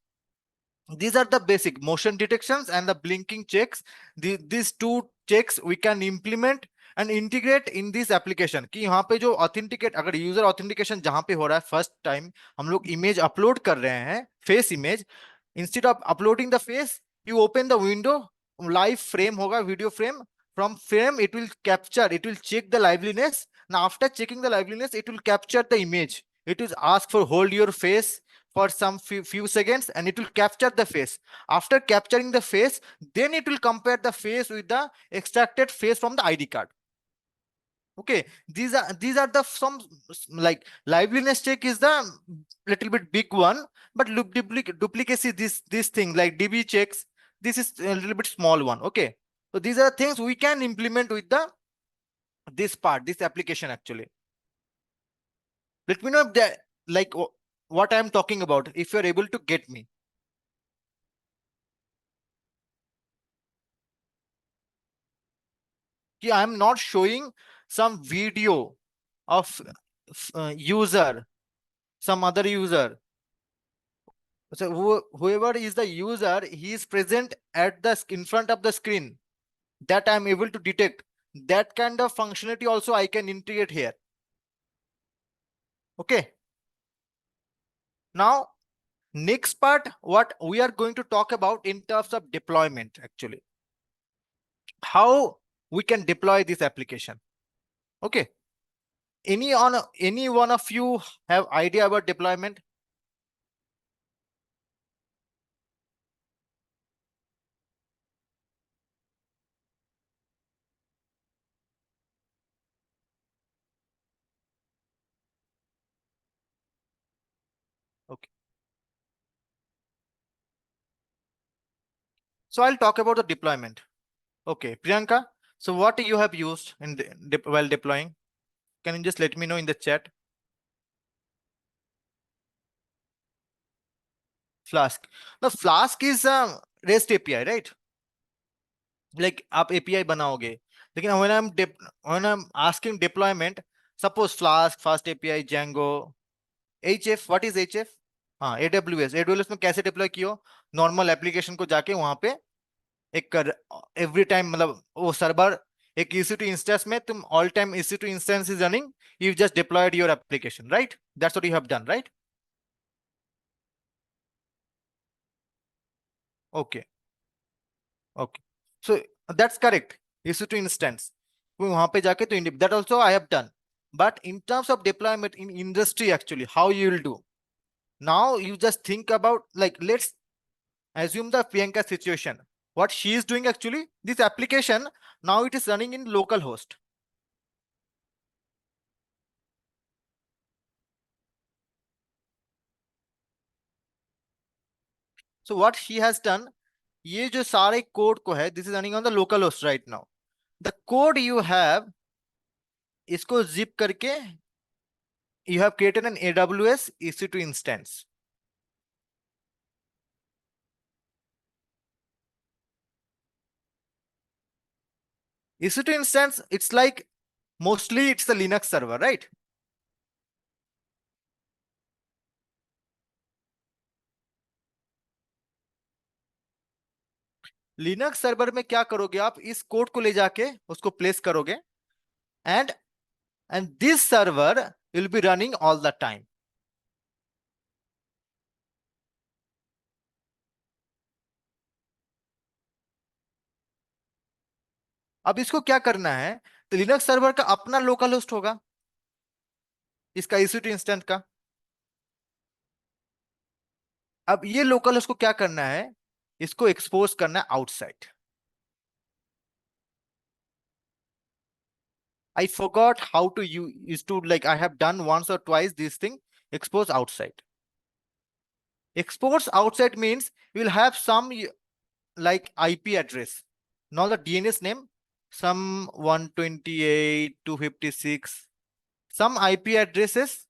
Speaker 1: These are the basic motion detections and the blinking checks. These two checks we can implement and integrate in this application कि यहाँ पे जो authenticate, अगर user authentication जहाँ पे हो रहा है first time हम लोग image upload कर रहे हैं face image, instead of uploading the face you open the window, live frame होगा, video frame. From frame it will capture, it will check the liveliness. Now after checking the liveliness it will capture the image. It is ask for hold your face for some few seconds, and it will capture the face. After capturing the face, then it will compare the face with the extracted face from the ID card. Okay, these are the some like liveliness check is the little bit big one, but look duplicacy, this thing like DB checks, this is a little bit small one. Okay, so these are things we can implement with the this application actually. Let me know if that like what I am talking about, if you're able to get me. I am not showing some video of user, some other user. So whoever is the user, he is present at the in front of the screen, that I'm able to detect. That kind of functionality also I can integrate here. Okay. Now, next part, what we are going to talk about in terms of deployment, actually. How we can deploy this application. Okay. Any one of you have idea about deployment? Okay. So I'll talk about the deployment. Okay, Priyanka. So what you have used in while deploying? Can you just let me know in the chat? Flask. Now Flask is a REST API, right? Like आप API बनाओगे. लेकिन when I'm asking deployment, suppose Flask, Fast API, Django, HF. What is HF? हाँ, AWS में कैसे deploy कियो? Normal application को जाके वहां पे एक एवरी टाइम मतलब वो सर्वर एक EC2 इंस्टेंस में तुम all time EC2 instance is running, you just deployed your application, right? That's what you have done, right? Okay, okay, so that's correct. EC2 instance वहां पे जाके तो that also I have done. But in terms of deployment in industry, actually, how you will do? Now you just think about, like, let's assume the Priyanka situation. What she is doing actually, this application, now it is running in localhost. So what she has done, ये जो सारे code को है, this is running on the localhost right now. The code you have, इसको zip करके you have created an AWS EC2 instance. EC2 instance, it's like mostly it's a Linux server, right? Linux server में क्या करोगे आप, इस code को ले जाके उसको प्लेस करोगे, and this server will be running all the time. अब इसको क्या करना है, तो लिनक्स सर्वर का अपना लोकल होस्ट होगा, इसका EC2 इंस्टेंट का. अब ये लोकल होस्ट को क्या करना है, इसको एक्सपोज करना है outside. I forgot how to use to, like, I have done once or twice this thing, expose outside. Exports outside means you will have some like IP address, not the DNS name, some 128 256, some IP addresses.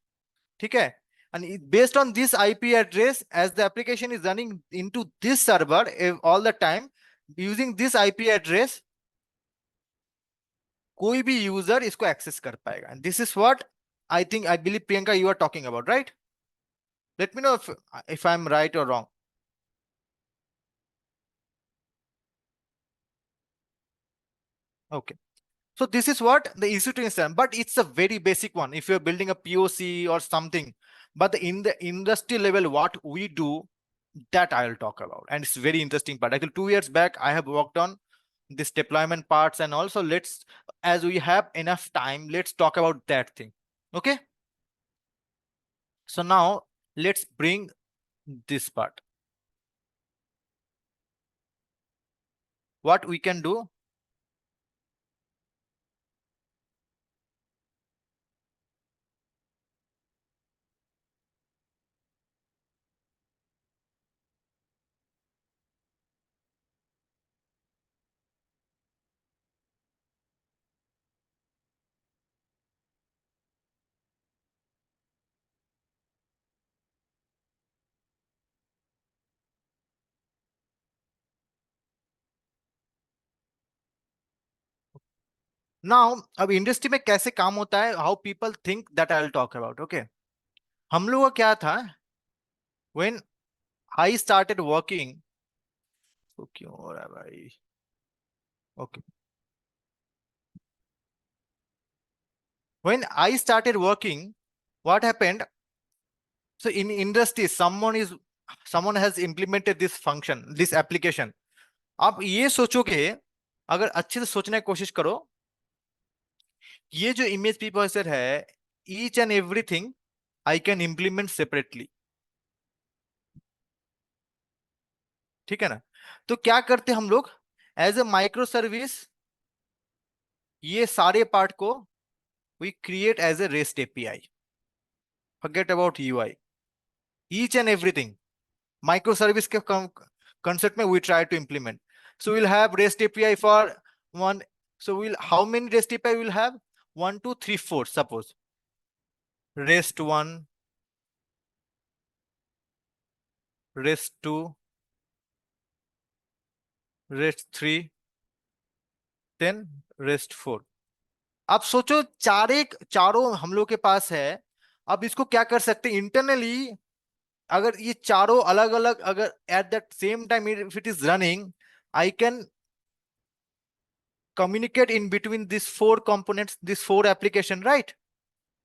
Speaker 1: Okay, and based on this IP address, as the application is running into this server all the time, using this IP address, कोई भी user इसको access कर पाएगा. This is what I think, I believe Priyanka you are talking about, right? Let me know if I'm right or wrong. Okay, so this is what the EC2 instance, but it's a very basic one if you're building a POC or something. But in the industry level, what we do, that I'll talk about, and it's very interesting part. Actually 2 years back I have worked on this deployment parts, and also let's, as we have enough time, let's talk about that thing. Okay, so now let's bring this part. What we can do? Now अब industry में कैसे काम होता है, how people think, that I will talk about. Okay, हम लोग का क्या था, व्हेन आई स्टार्टेड वर्किंग, तो क्यों हो रहा है भाई? Okay, when I started working, what happened, so in industry someone has implemented this function, this application। आप ये सोचोगे, अगर अच्छे से सोचने की कोशिश करो, ये जो इमेज प्रीप्रोसेसर है, each and everything I can implement separately, ठीक है ना? तो क्या करते हम लोग, एज ए माइक्रो सर्विस, ये सारे पार्ट को we create as a REST API. Forget about UI, each and everything microservice के concept में we try to implement। So we'll have REST API for one, so we'll, how many REST API we'll have? 1 2 3 4, suppose REST 1, REST 2, REST 3, then REST 4। अब सोचो, चारों हम लोग के पास है। अब इसको क्या कर सकते हैं इंटरनली, अगर ये चारों अलग अलग, अगर at that same time if it is running, I can communicate in between these four components, these four application, right?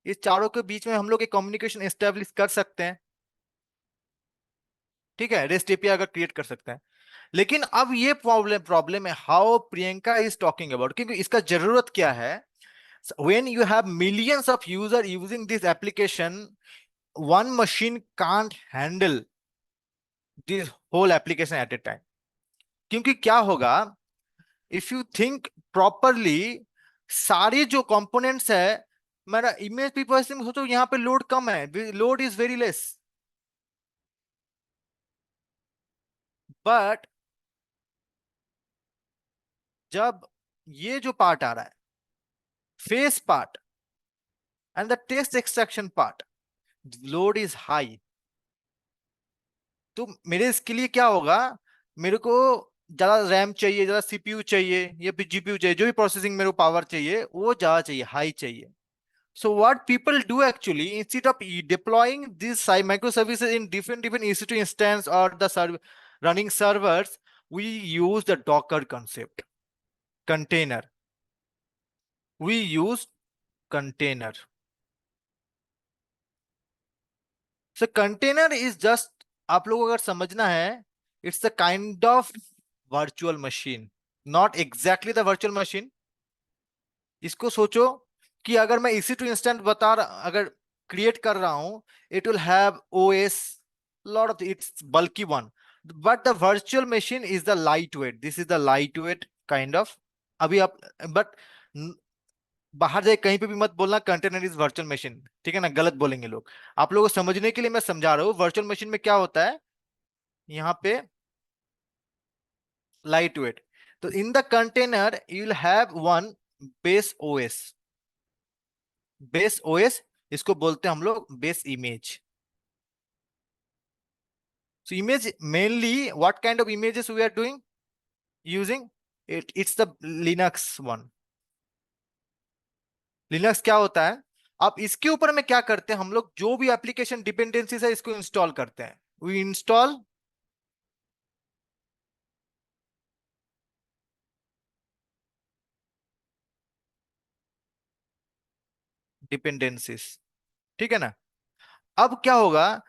Speaker 1: इस चारों के बीच में हम लोग एक कम्युनिकेशन एस्टेब्लिश कर सकते हैं, ठीक है, रेस्ट एपीआई अगर क्रिएट कर सकते हैं। लेकिन अब ये प्रॉब्लम प्रॉब्लम है, how Priyanka is talking about, क्योंकि इसका जरूरत क्या है, when you have millions of user using this application, one machine can't handle this whole application at a time. क्योंकि क्या होगा, इफ यू थिंक प्रॉपरली, सारे जो कंपोनेंट्स है, मेरा इमेज प्रीप्रोसेसिंग सोचो, यहाँ पे लोड कम है, load is very less, but जब ये जो पार्ट आ रहा है, face part and the test extraction part, load is high, तो मेरे इसके लिए क्या होगा, मेरे को ज्यादा रैम चाहिए, ज्यादा सीपीयू चाहिए, या फिर जीपीयू चाहिए, जो भी प्रोसेसिंग मेरे को पावर चाहिए वो ज्यादा चाहिए, हाई चाहिए। So what people do actually, instead of deploying these microservices in different EC2 instance or the running servers, we use the Docker concept, container. We use container. So container is just, आप लोगों को अगर समझना है, it's a kind of virtual machine, not exactly the virtual machine। इसको सोचो कि अगर मैं EC2 इंस्टेंस अगर क्रिएट कर रहा हूं, it will have OS, lot of its bulky one, but the virtual machine is the light weight, this is the light weight kind of. अभी आप, बट बाहर जाए कहीं पे भी मत बोलना कंटेनर इज वर्चुअल मशीन, ठीक है ना, गलत बोलेंगे लोग। आप लोगों को समझने के लिए मैं समझा रहा हूँ, वर्चुअल मशीन में क्या होता है, यहाँ पे लाइट वेट। तो in the container you will have one base OS, base OS, इसको बोलते हैं हम लोग base image. So image, mainly what kind of images we are doing using it, it's the Linux one। Linux क्या होता है, अब इसके ऊपर में क्या करते हैं हम लोग, जो भी एप्लीकेशन डिपेंडेंसीज है इसको इंस्टॉल करते हैं, वी इंस्टॉल डिपेंडेंसीज, ठीक है ना? अब क्या होगा,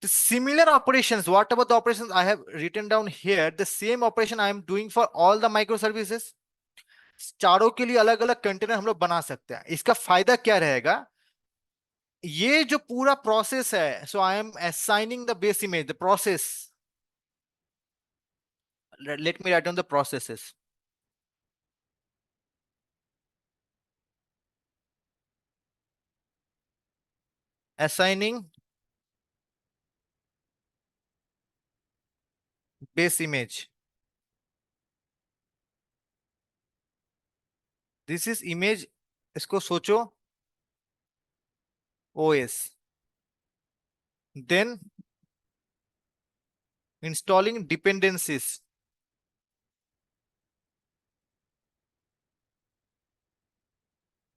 Speaker 1: the similar operations, whatever the operations I have written down here, the same operation I am doing for all the microservices, चारों के लिए अलग अलग कंटेनर हम लोग बना सकते हैं। इसका फायदा क्या रहेगा, ये जो पूरा प्रोसेस है, so I am assigning the base image, the process, let me write down the processes. Assigning base image. This is image. इसको सोचो OS. Then installing dependencies.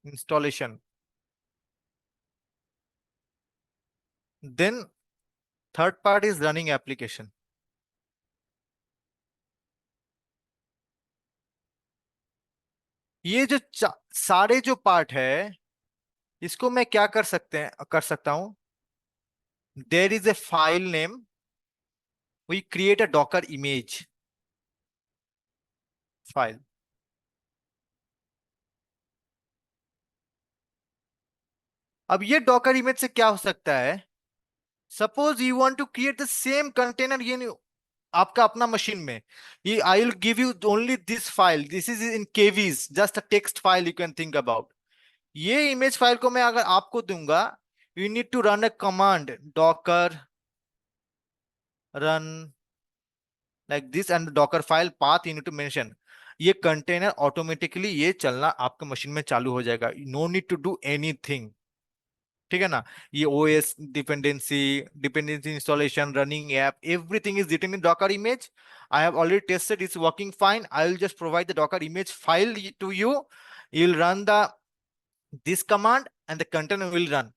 Speaker 1: Installation. Then third part is running application. ये जो सारे जो part है, इसको मैं क्या कर सकता हूं. There is a file name. We create a Docker image file. अब ये डॉकर इमेज से क्या हो सकता है. Suppose you want to create the same container, ये नहीं, आपका अपना मशीन में, ये I will give you only this file, this is in केवीज, just a text file you can think about. ये इमेज फाइल को मैं अगर आपको दूंगा, you need to run a command docker run like this and docker file path you need to mention. ये container automatically ये चलना आपके मशीन में चालू हो जाएगा, no need to do anything. ठीक है ना. ये OS dependency, dependency installation, running app, everything is written in docker image. I have already tested, it's working fine. I will just provide the docker image file to you. You will run the this command and the container will run.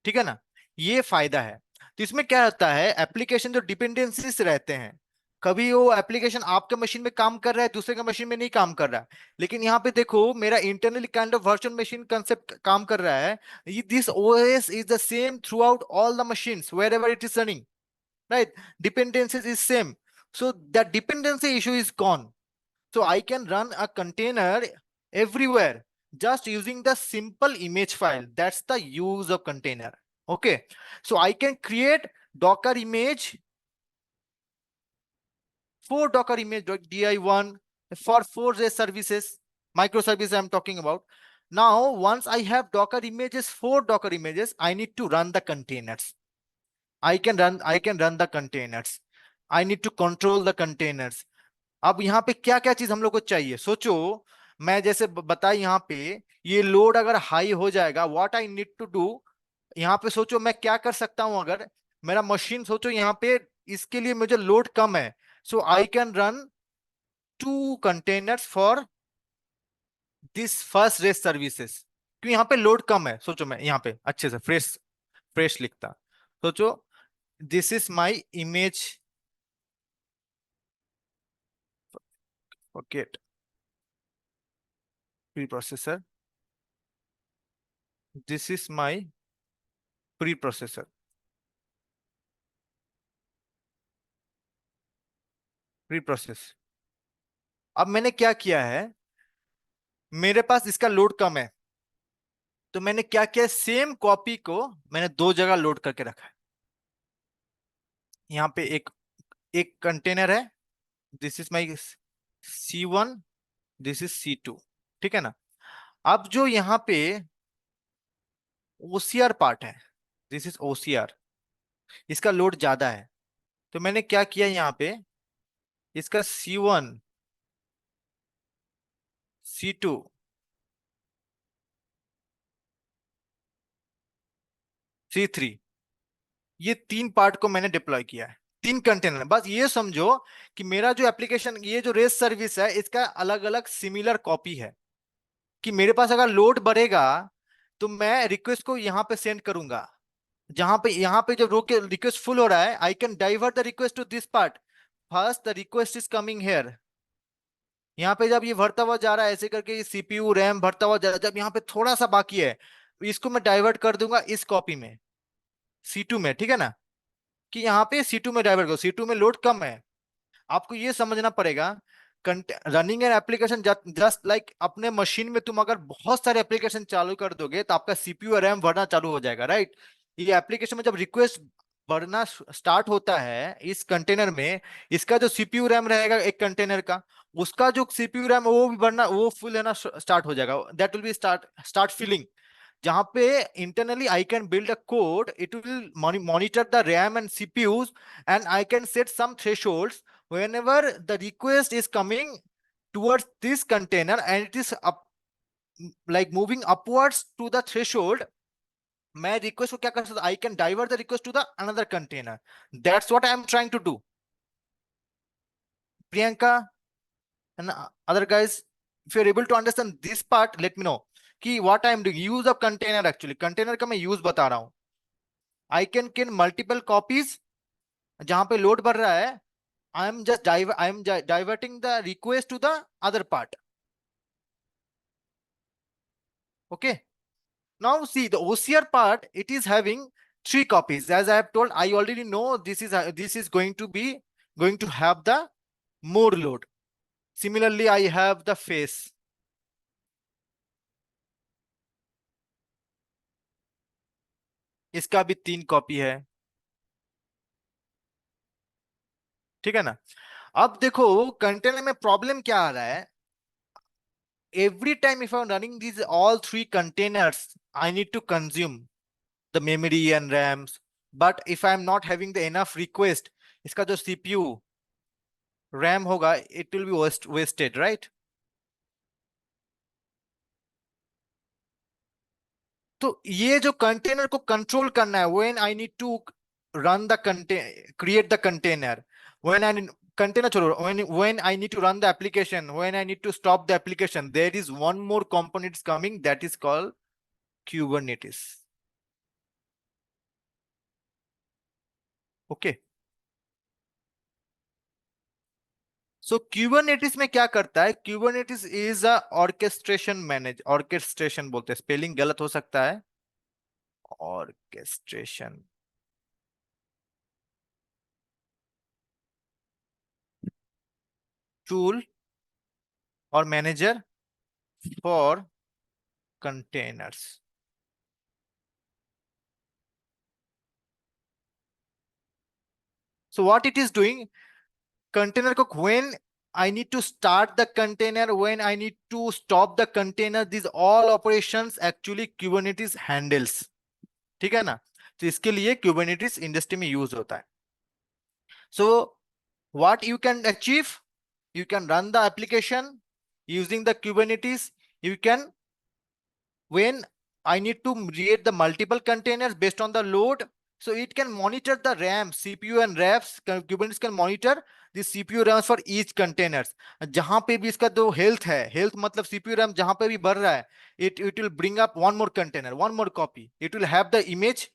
Speaker 1: ठीक है ना. ये फायदा है. तो इसमें क्या होता है, एप्लीकेशन जो डिपेंडेंसीज रहते हैं, कभी वो एप्लीकेशन आपके मशीन में काम कर रहा है, दूसरे के मशीन में नहीं काम कर रहा है, लेकिन यहाँ पे देखो मेरा internally kind of virtual machine concept काम कर रहा है. This OS is the same throughout all the machines wherever it is running, right? Dependencies is same, so that dependency issue is gone. So I can run a container everywhere just using the simple image file. That's the use of container. Okay, so I can create Docker image, four Docker image di1 for four REST services, microservices I'm talking about. Now, once I have Docker images, four Docker images, I need to run the containers. I can run the containers. I need to control the containers. अब यहाँ पे क्या क्या चीज हम लोग को चाहिए, सोचो. मैं जैसे बताया यहाँ पे, ये लोड अगर हाई हो जाएगा, what I need to do. यहाँ पे सोचो मैं क्या कर सकता हूं, अगर मेरा मशीन सोचो यहाँ पे इसके लिए मुझे लोड कम है, so I can run two containers for this first rest services. क्यों, यहाँ पे लोड कम है. सोचो मैं यहाँ पे अच्छे से फ्रेश फ्रेश लिखता. सोचो, this is my image, forget preprocessor, this is my preprocessor. Preprocess. अब मैंने क्या किया है, मेरे पास इसका लोड कम है, तो मैंने क्या किया, सेम कॉपी को मैंने दो जगह लोड करके रखा है. यहाँ पे एक एक कंटेनर है, this is my C1, this is C2. ठीक है ना. अब जो यहाँ पे OCR पार्ट है, दिस इज OCR, इसका लोड ज्यादा है, तो मैंने क्या किया, यहाँ पे इसका C1, C2, C3, ये तीन पार्ट को मैंने डिप्लॉय किया है, तीन कंटेनर. बस ये समझो कि मेरा जो एप्लीकेशन, ये जो रेस्ट सर्विस है, इसका अलग अलग सिमिलर कॉपी है, कि मेरे पास अगर लोड बढ़ेगा तो मैं रिक्वेस्ट को यहां पे सेंड करूंगा. जहां पे यहाँ पे जब रोके रिक्वेस्ट फुल हो रहा है, I can divert the request to this part. First the request is coming here. यहाँ पे जब ये भरता हुआ जा रहा है ऐसे करके, ये सीपीयू रैम भरता हुआ जा रहा है, जब यहाँ पे थोड़ा सा बाकी है, इसको मैं डाइवर्ट कर दूंगा इस कॉपी में, C2 में. ठीक है ना, कि यहाँ पे C2 में डाइवर्ट करो, C2 में लोड कम है. आपको ये समझना पड़ेगा, running an application just like, अपने मशीन में तुम अगर बहुत सारे एप्लीकेशन चालू कर दोगे तो आपका सीपीयू और रैम भरना चालू हो जाएगा, राइट. ये एप्लीकेशन में जब रिक्वेस्ट बढ़ना स्टार्ट होता है इस कंटेनर में, इसका जो सीपीयू रैम रहेगा एक कंटेनर का, उसका जो सीपीयू रैम वो भी बढ़ना, वो फुल है ना स्टार्ट हो जाएगा, that will be start filling. जहां पे internally I can build a code, it will monitor the RAM and CPUs, and I can set some thresholds whenever the request is coming towards this container and it is up, like moving upwards to the threshold, मैं request को क्या कर सकता, I can divert the request to the another container, that's what I am trying to do. Priyanka and other guys, if you're able to understand this part, let me know कि what I am doing, use of container, actually container का मैं use बता रहा हूं। I can multiple copies, जहां पे load बढ़ रहा है, I am diverting the request to the other part, okay? Now see the OCR part, it is having 3 copies, as I have told, I already know this is going to have the more load. Similarly, I have the face, इसका भी 3 copy है, ठीक है ना? अब देखो container में problem क्या आ रहा है, every time if I'm running these all 3 containers, I need to consume the memory and RAMs, but if I'm not having the enough request, इसका जो CPU RAM होगा, it will be wasted, right? तो ये जो container को control करना है, when I need to run the create the container, when I container छोड़ो, when I need to run the application, when I need to stop the application, there is one more component is coming, that is called Kubernetes, okay? So Kubernetes में क्या करता है, Kubernetes is a orchestration बोलते हैं, spelling गलत हो सकता है, ऑर्केस्ट्रेशन टूल और manager for containers. So what it is doing, container को when I need to start the container, when I need to stop the container, these all operations actually Kubernetes handles, ठीक है ना? तो इसके लिए Kubernetes industry में use होता है। So what you can achieve, you can run the application using the Kubernetes, you can, when I need to create the multiple containers based on the load, so it can monitor the RAM, CPU and RAMs. Kubernetes can monitor the CPU RAMs for each containers. जहां पे भी इसका जो health है, health मतलब CPU RAM जहां पे भी बढ़ रहा है, it will bring up one more container, one more copy. It will have the image,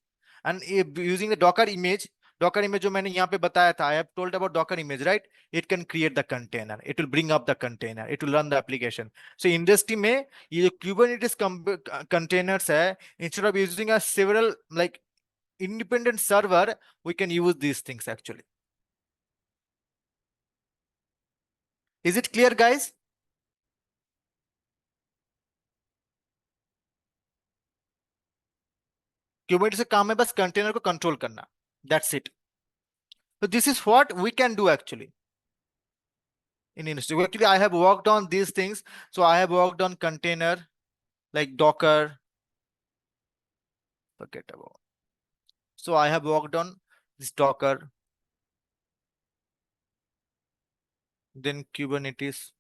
Speaker 1: and using the Docker image, जो मैंने यहाँ पे बताया था, I have told about Docker image, right? It can create the container, it will bring up the container, it will run the application. So industry में ये जो Kubernetes containers है, instead of using a several like independent server, we can use these things actually. Is it clear, guys? Kubernetes का काम है बस container को control करना, that's it. So this is what we can do actually in industry. Actually, I have worked on these things. So I have worked on container like Docker, forget about. So I have worked on this Docker, then Kubernetes.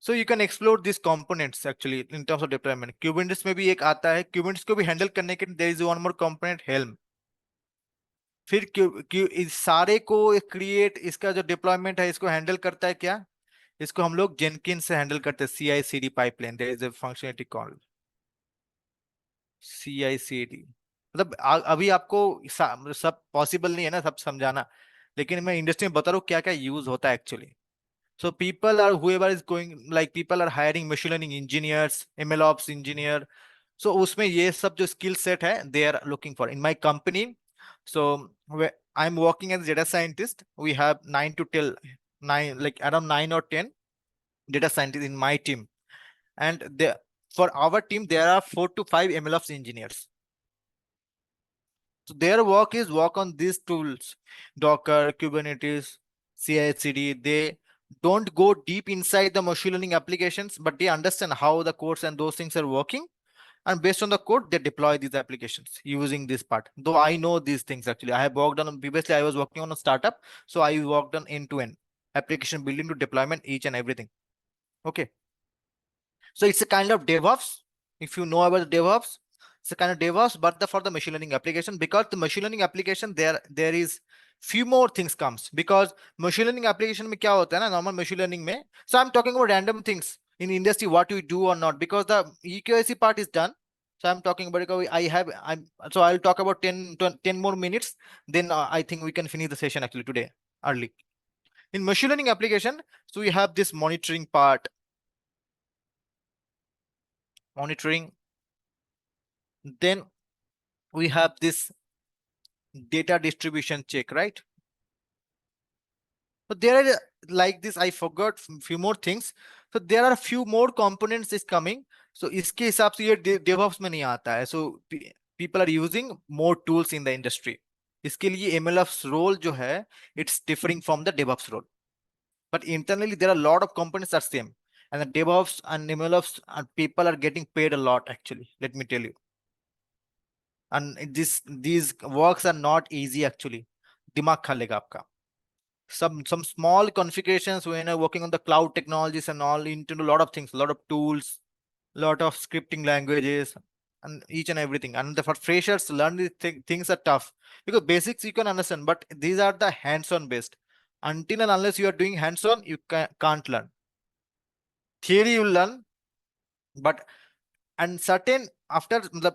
Speaker 1: So you can explore these components actually in terms of deployment. Kubernetes में भी एक आता है, Kubernetes को भी handle करने के लिए there is one more component Helm. फिर इस सारे को क्रिएट, इसका जो डिप्लॉयमेंट है इसको हैंडल करता है क्या, इसको हम लोग जेनकिन से हैंडल करते हैं, CI/CD pipeline, there is a functionality called CI/CD। मतलब अभी आपको सब पॉसिबल नहीं है ना सब समझाना, लेकिन मैं इंडस्ट्री में बता रहा हूँ क्या क्या यूज होता है actually. So people are, whoever is going, like people are hiring machine learning engineers, MLOps engineer. So उसमें ये सब जो skill set है, they are looking for in my company. So I'm working as a data scientist. We have 9 like around 9 or 10 data scientists in my team, and for our team there are 4 to 5 MLOps engineers. So their work is work on these tools, Docker, Kubernetes, CI/CD. They don't go deep inside the machine learning applications, but they understand how the codes and those things are working. And based on the code, they deploy these applications using this part. Though I know these things actually. I have worked on previously, I was working on a startup. So I worked on end-to-end application building to deployment, each and everything. Okay. So it's a kind of DevOps. If you know about the DevOps, it's a kind of DevOps, but for the machine learning application, because the machine learning application there is few more things comes, because machine learning application में क्या होता है ना, normal machine learning में. So I'm talking about random things in industry, what you do or not, because the EQIC part is done. So I'm talking about it. So I'll talk about 10 more minutes. Then I think we can finish the session actually today early. In machine learning application, so we have this monitoring part, monitoring. Then we have this data distribution check, right? But there are like this, I forgot few more things. So there are a few more components is coming. So इसके हिसाब से ये DevOps में नहीं आता है. So people are using more tools in the industry. इसके लिए MLOps role जो है, it's differing from the DevOps role. But internally there are a lot of components are same. And the DevOps and MLOps and people are getting paid a lot actually. Let me tell you. And these works are not easy actually. दिमाग खा लेगा आपका. Some small configurations when you're working on the cloud technologies and all, into a lot of things, a lot of tools, a lot of scripting languages, and each and everything. And for freshers, learn these things are tough, because basics you can understand, but these are the hands-on based. Until and unless you are doing hands-on, you can't learn. Theory you learn, but and certain after the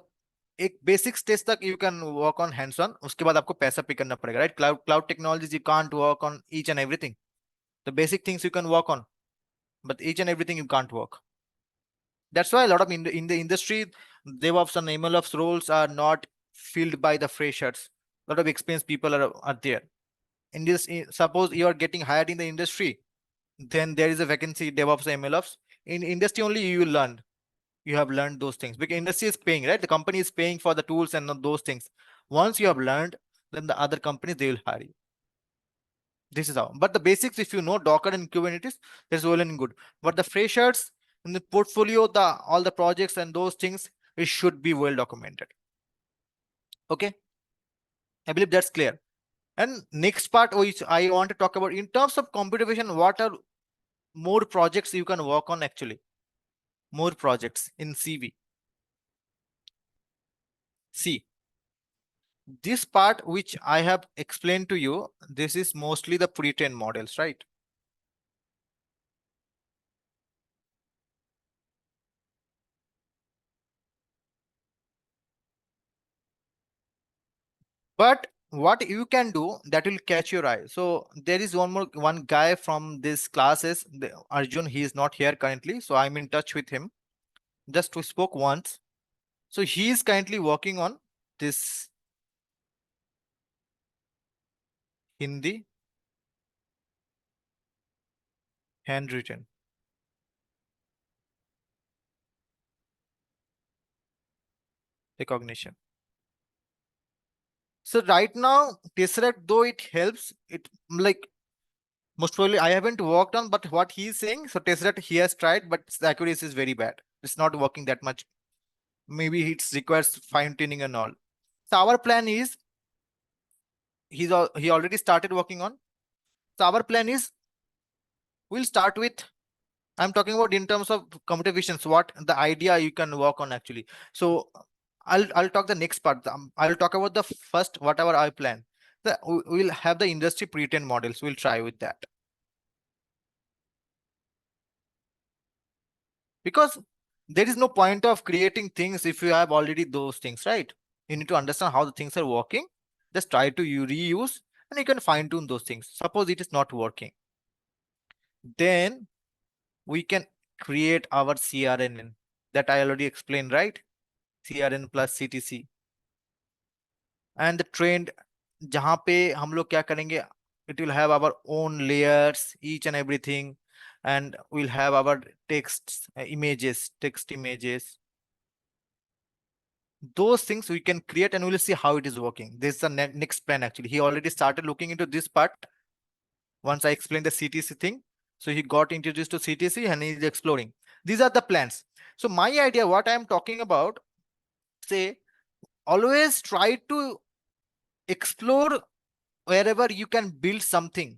Speaker 1: एक basic stage तक you can work on hands on, उसके बाद आपको पैसा पे करना पड़ेगा, right? Cloud technologies you can't work on each and everything. The basic things you can work on, but each and everything you can't work. That's why a lot of in the industry, DevOps and MLOps roles are not filled by the freshers. A lot of experienced people are there. In this, suppose you are getting hired in the industry, then there is a vacancy DevOps and MLOps. In industry only you will learn. You have learned those things because industry is paying, right? The company is paying for the tools and those things. Once you have learned, then the other companies they will hire you. This is how. But the basics, if you know Docker and Kubernetes, that's well and good. But the freshers in the portfolio, all the projects and those things, it should be well documented. Okay, I believe that's clear. And next part which I want to talk about in terms of computer vision, what are more projects you can work on actually? More projects in CV. See, this part which I have explained to you, this is mostly the pre-trained models, right? But what you can do that will catch your eye. So there is one guy from this classes, Arjun. He is not here currently, so I'm in touch with him. Just we spoke once. So he is currently working on this Hindi handwritten recognition. So right now, Tesseract, though it helps, it like most probably I haven't worked on, but what he's saying, so Tesseract he has tried, but the accuracy is very bad. It's not working that much. Maybe it requires fine tuning and all. So our plan is he already started working on. So our plan is we'll start with, I'm talking about in terms of computer visions, what the idea you can work on actually. So I'll talk the next part. I'll talk about the first whatever I plan. We'll have the industry pre-trained models. We'll try with that. Because there is no point of creating things if you have already those things, right? You need to understand how the things are working. Just try to reuse and you can fine tune those things. Suppose it is not working. Then we can create our CRNN that I already explained, right? CRN plus CTC. And the trend, जहाँ पे हम लोग क्या करेंगे, it will have our own layers, each and everything, and we'll have our text images. Those things we can create and we'll see how it is working. This is the next plan actually. He already started looking into this part once I explained the CTC thing. So he got introduced to CTC and he's exploring. These are the plans. So my idea, what I am talking about, say, always try to explore wherever you can build something.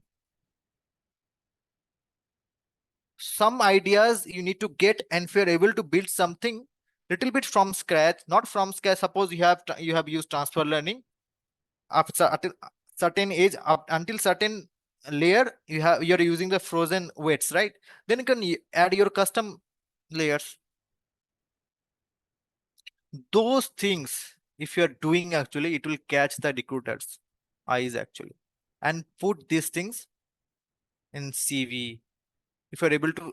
Speaker 1: Some ideas you need to get, and if you're able to build something little bit from scratch, not from scratch. Suppose you have used transfer learning after at a certain age, up until certain layer, you're using the frozen weights, right? Then you can add your custom layers. Those things, if you're doing actually, it will catch the recruiters' eyes actually, and put these things in CV if you're able to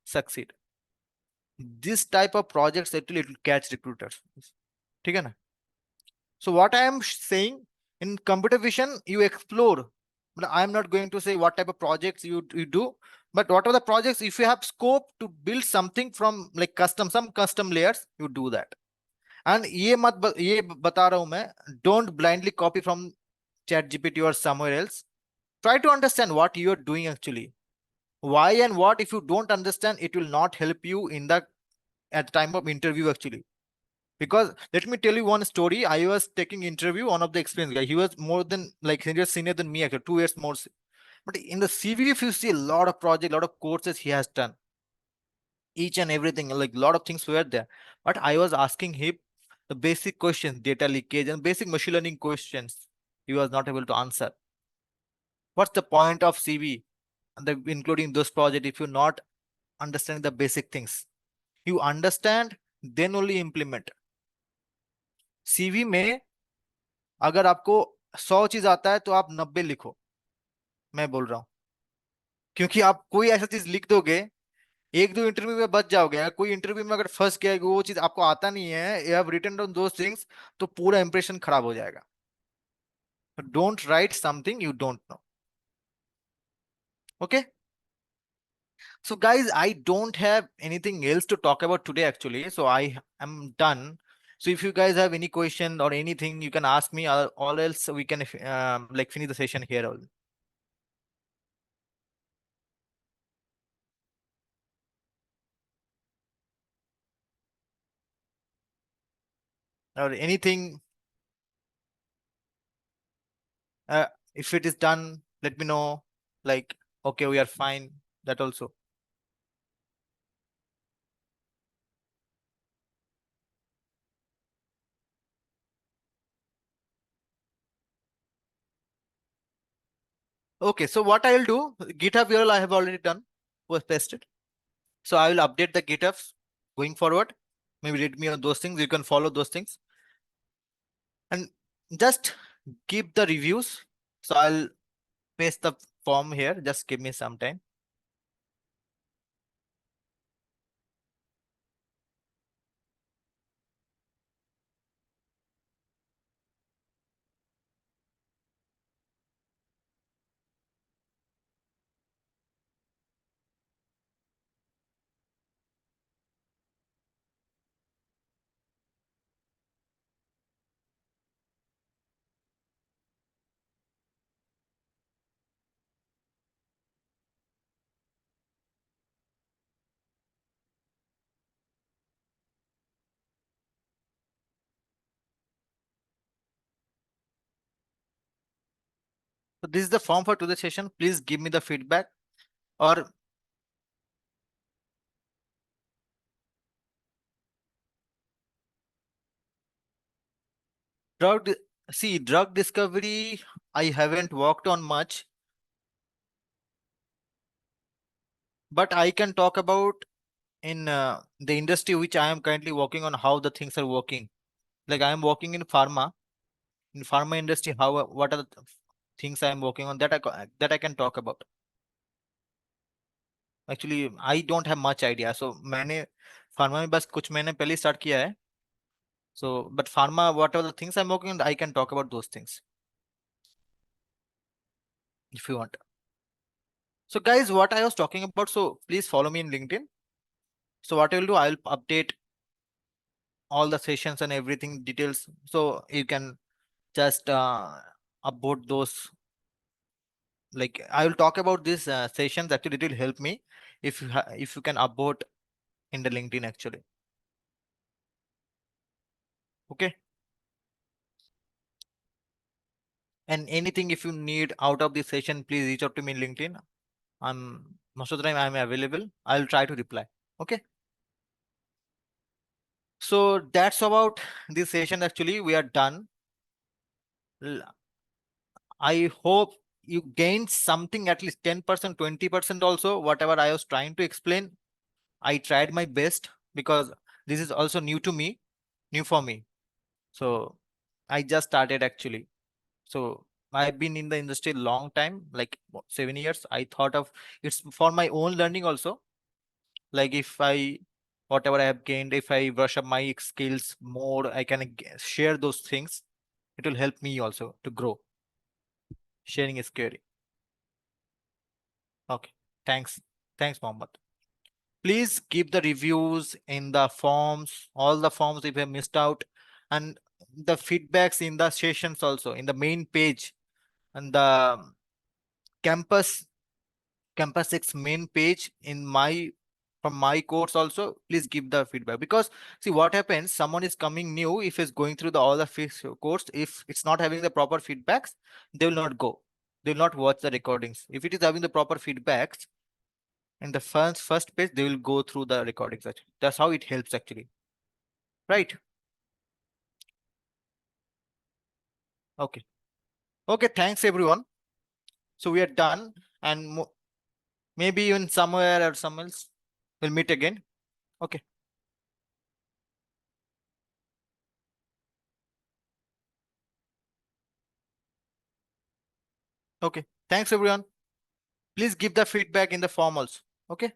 Speaker 1: succeed. This type of projects actually it will catch recruiters. ठीक है ना? So what I am saying, in computer vision, you explore. But I am not going to say what type of projects you do, but what are the projects, if you have scope to build something from like some custom layers, you do that. And ये बता रहा हूं मैं, don't blindly copy from ChatGPT or somewhere else. Try to understand what you are doing actually. Why and what, if you don't understand, it will not help you in the at the time of interview actually. Because let me tell you one story. I was taking interview, one of the experienced guy. He was more than like senior than me, actually, 2 years more. But in the CV, if you see a lot of project, a lot of courses he has done, each and everything, like a lot of things were there. But I was asking him the basic questions, data leakage and basic machine learning questions. He was not able to answer. What's the point of CV, and including those projects, if you're not understanding the basic things? You understand, then only implement. CV में अगर आपको 100 चीज आता है तो आप 90 लिखो, मैं बोल रहा हूँ। क्योंकि आप कोई ऐसा चीज लिख दोगे, एक दो इंटरव्यू में बच जाओगे। अगर कोई इंटरव्यू में अगर फंस गया कि वो चीज आपको आता नहीं है, you have written down those things, तो पूरा इंप्रेशन खराब हो जाएगा। Don't write something you don't know. Okay, so guys, I don't have anything else to talk about today actually, so I am done. So if you guys have any question or anything, you can ask me, or else we can like finish the session here. Or anything. If it is done, let me know. Like, okay, we are fine. That also. Okay, so what I will do, GitHub URL I have already done, was pasted. So I will update the GitHub going forward. Maybe read me on those things. You can follow those things and just keep the reviews. So I'll paste the form here. Just give me some time. So this is the form for today's session. Please give me the feedback. Or drug, see, drug discovery, I haven't worked on much, but I can talk about in the industry which I am currently working on, how the things are working. Like I am working in pharma industry. How what are the things I am working on that that I can talk about. Actually, I don't have much idea. So मैंने pharma में बस कुछ महीने पहले start किया है. So but pharma, what are the things I'm working on, I can talk about those things if you want. So guys, what I was talking about. So please follow me in LinkedIn. So what I will do, I'll update all the sessions and everything details, so you can just upload those. Like I will talk about these sessions. Actually, it will help me if if you can upload in the LinkedIn actually. Okay. And anything if you need out of this session, please reach out to me in LinkedIn. I'm most of the time I'm available. I'll try to reply. Okay. So that's about this session. Actually, we are done. L- I hope you gained something, at least 10%, 20% also, whatever I was trying to explain. I tried my best because this is also new to me, new for me. So I just started actually. So I've been in the industry a long time, like 7 years. I thought of it's for my own learning also. Like if I, whatever I have gained, if I brush up my skills more, I can share those things. It will help me also to grow. Sharing is scary. Okay. Thanks. Thanks, Mohammed. Please keep the reviews in the forms, all the forms if you have missed out, and the feedbacks in the sessions also in the main page and the campus campus X main page in my from my course also. Please give the feedback, because see what happens, someone is coming new, if he's going through the all the course, if it's not having the proper feedbacks, they will not go, they will not watch the recordings. If it is having the proper feedbacks in the first page, they will go through the recordings actually. That's how it helps actually, right? Okay. Okay, thanks everyone. So we are done, and maybe even somewhere or some else we'll meet again. Okay. Okay, thanks everyone. Please give the feedback in the form also. Okay.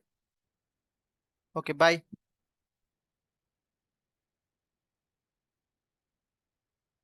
Speaker 1: Okay, bye.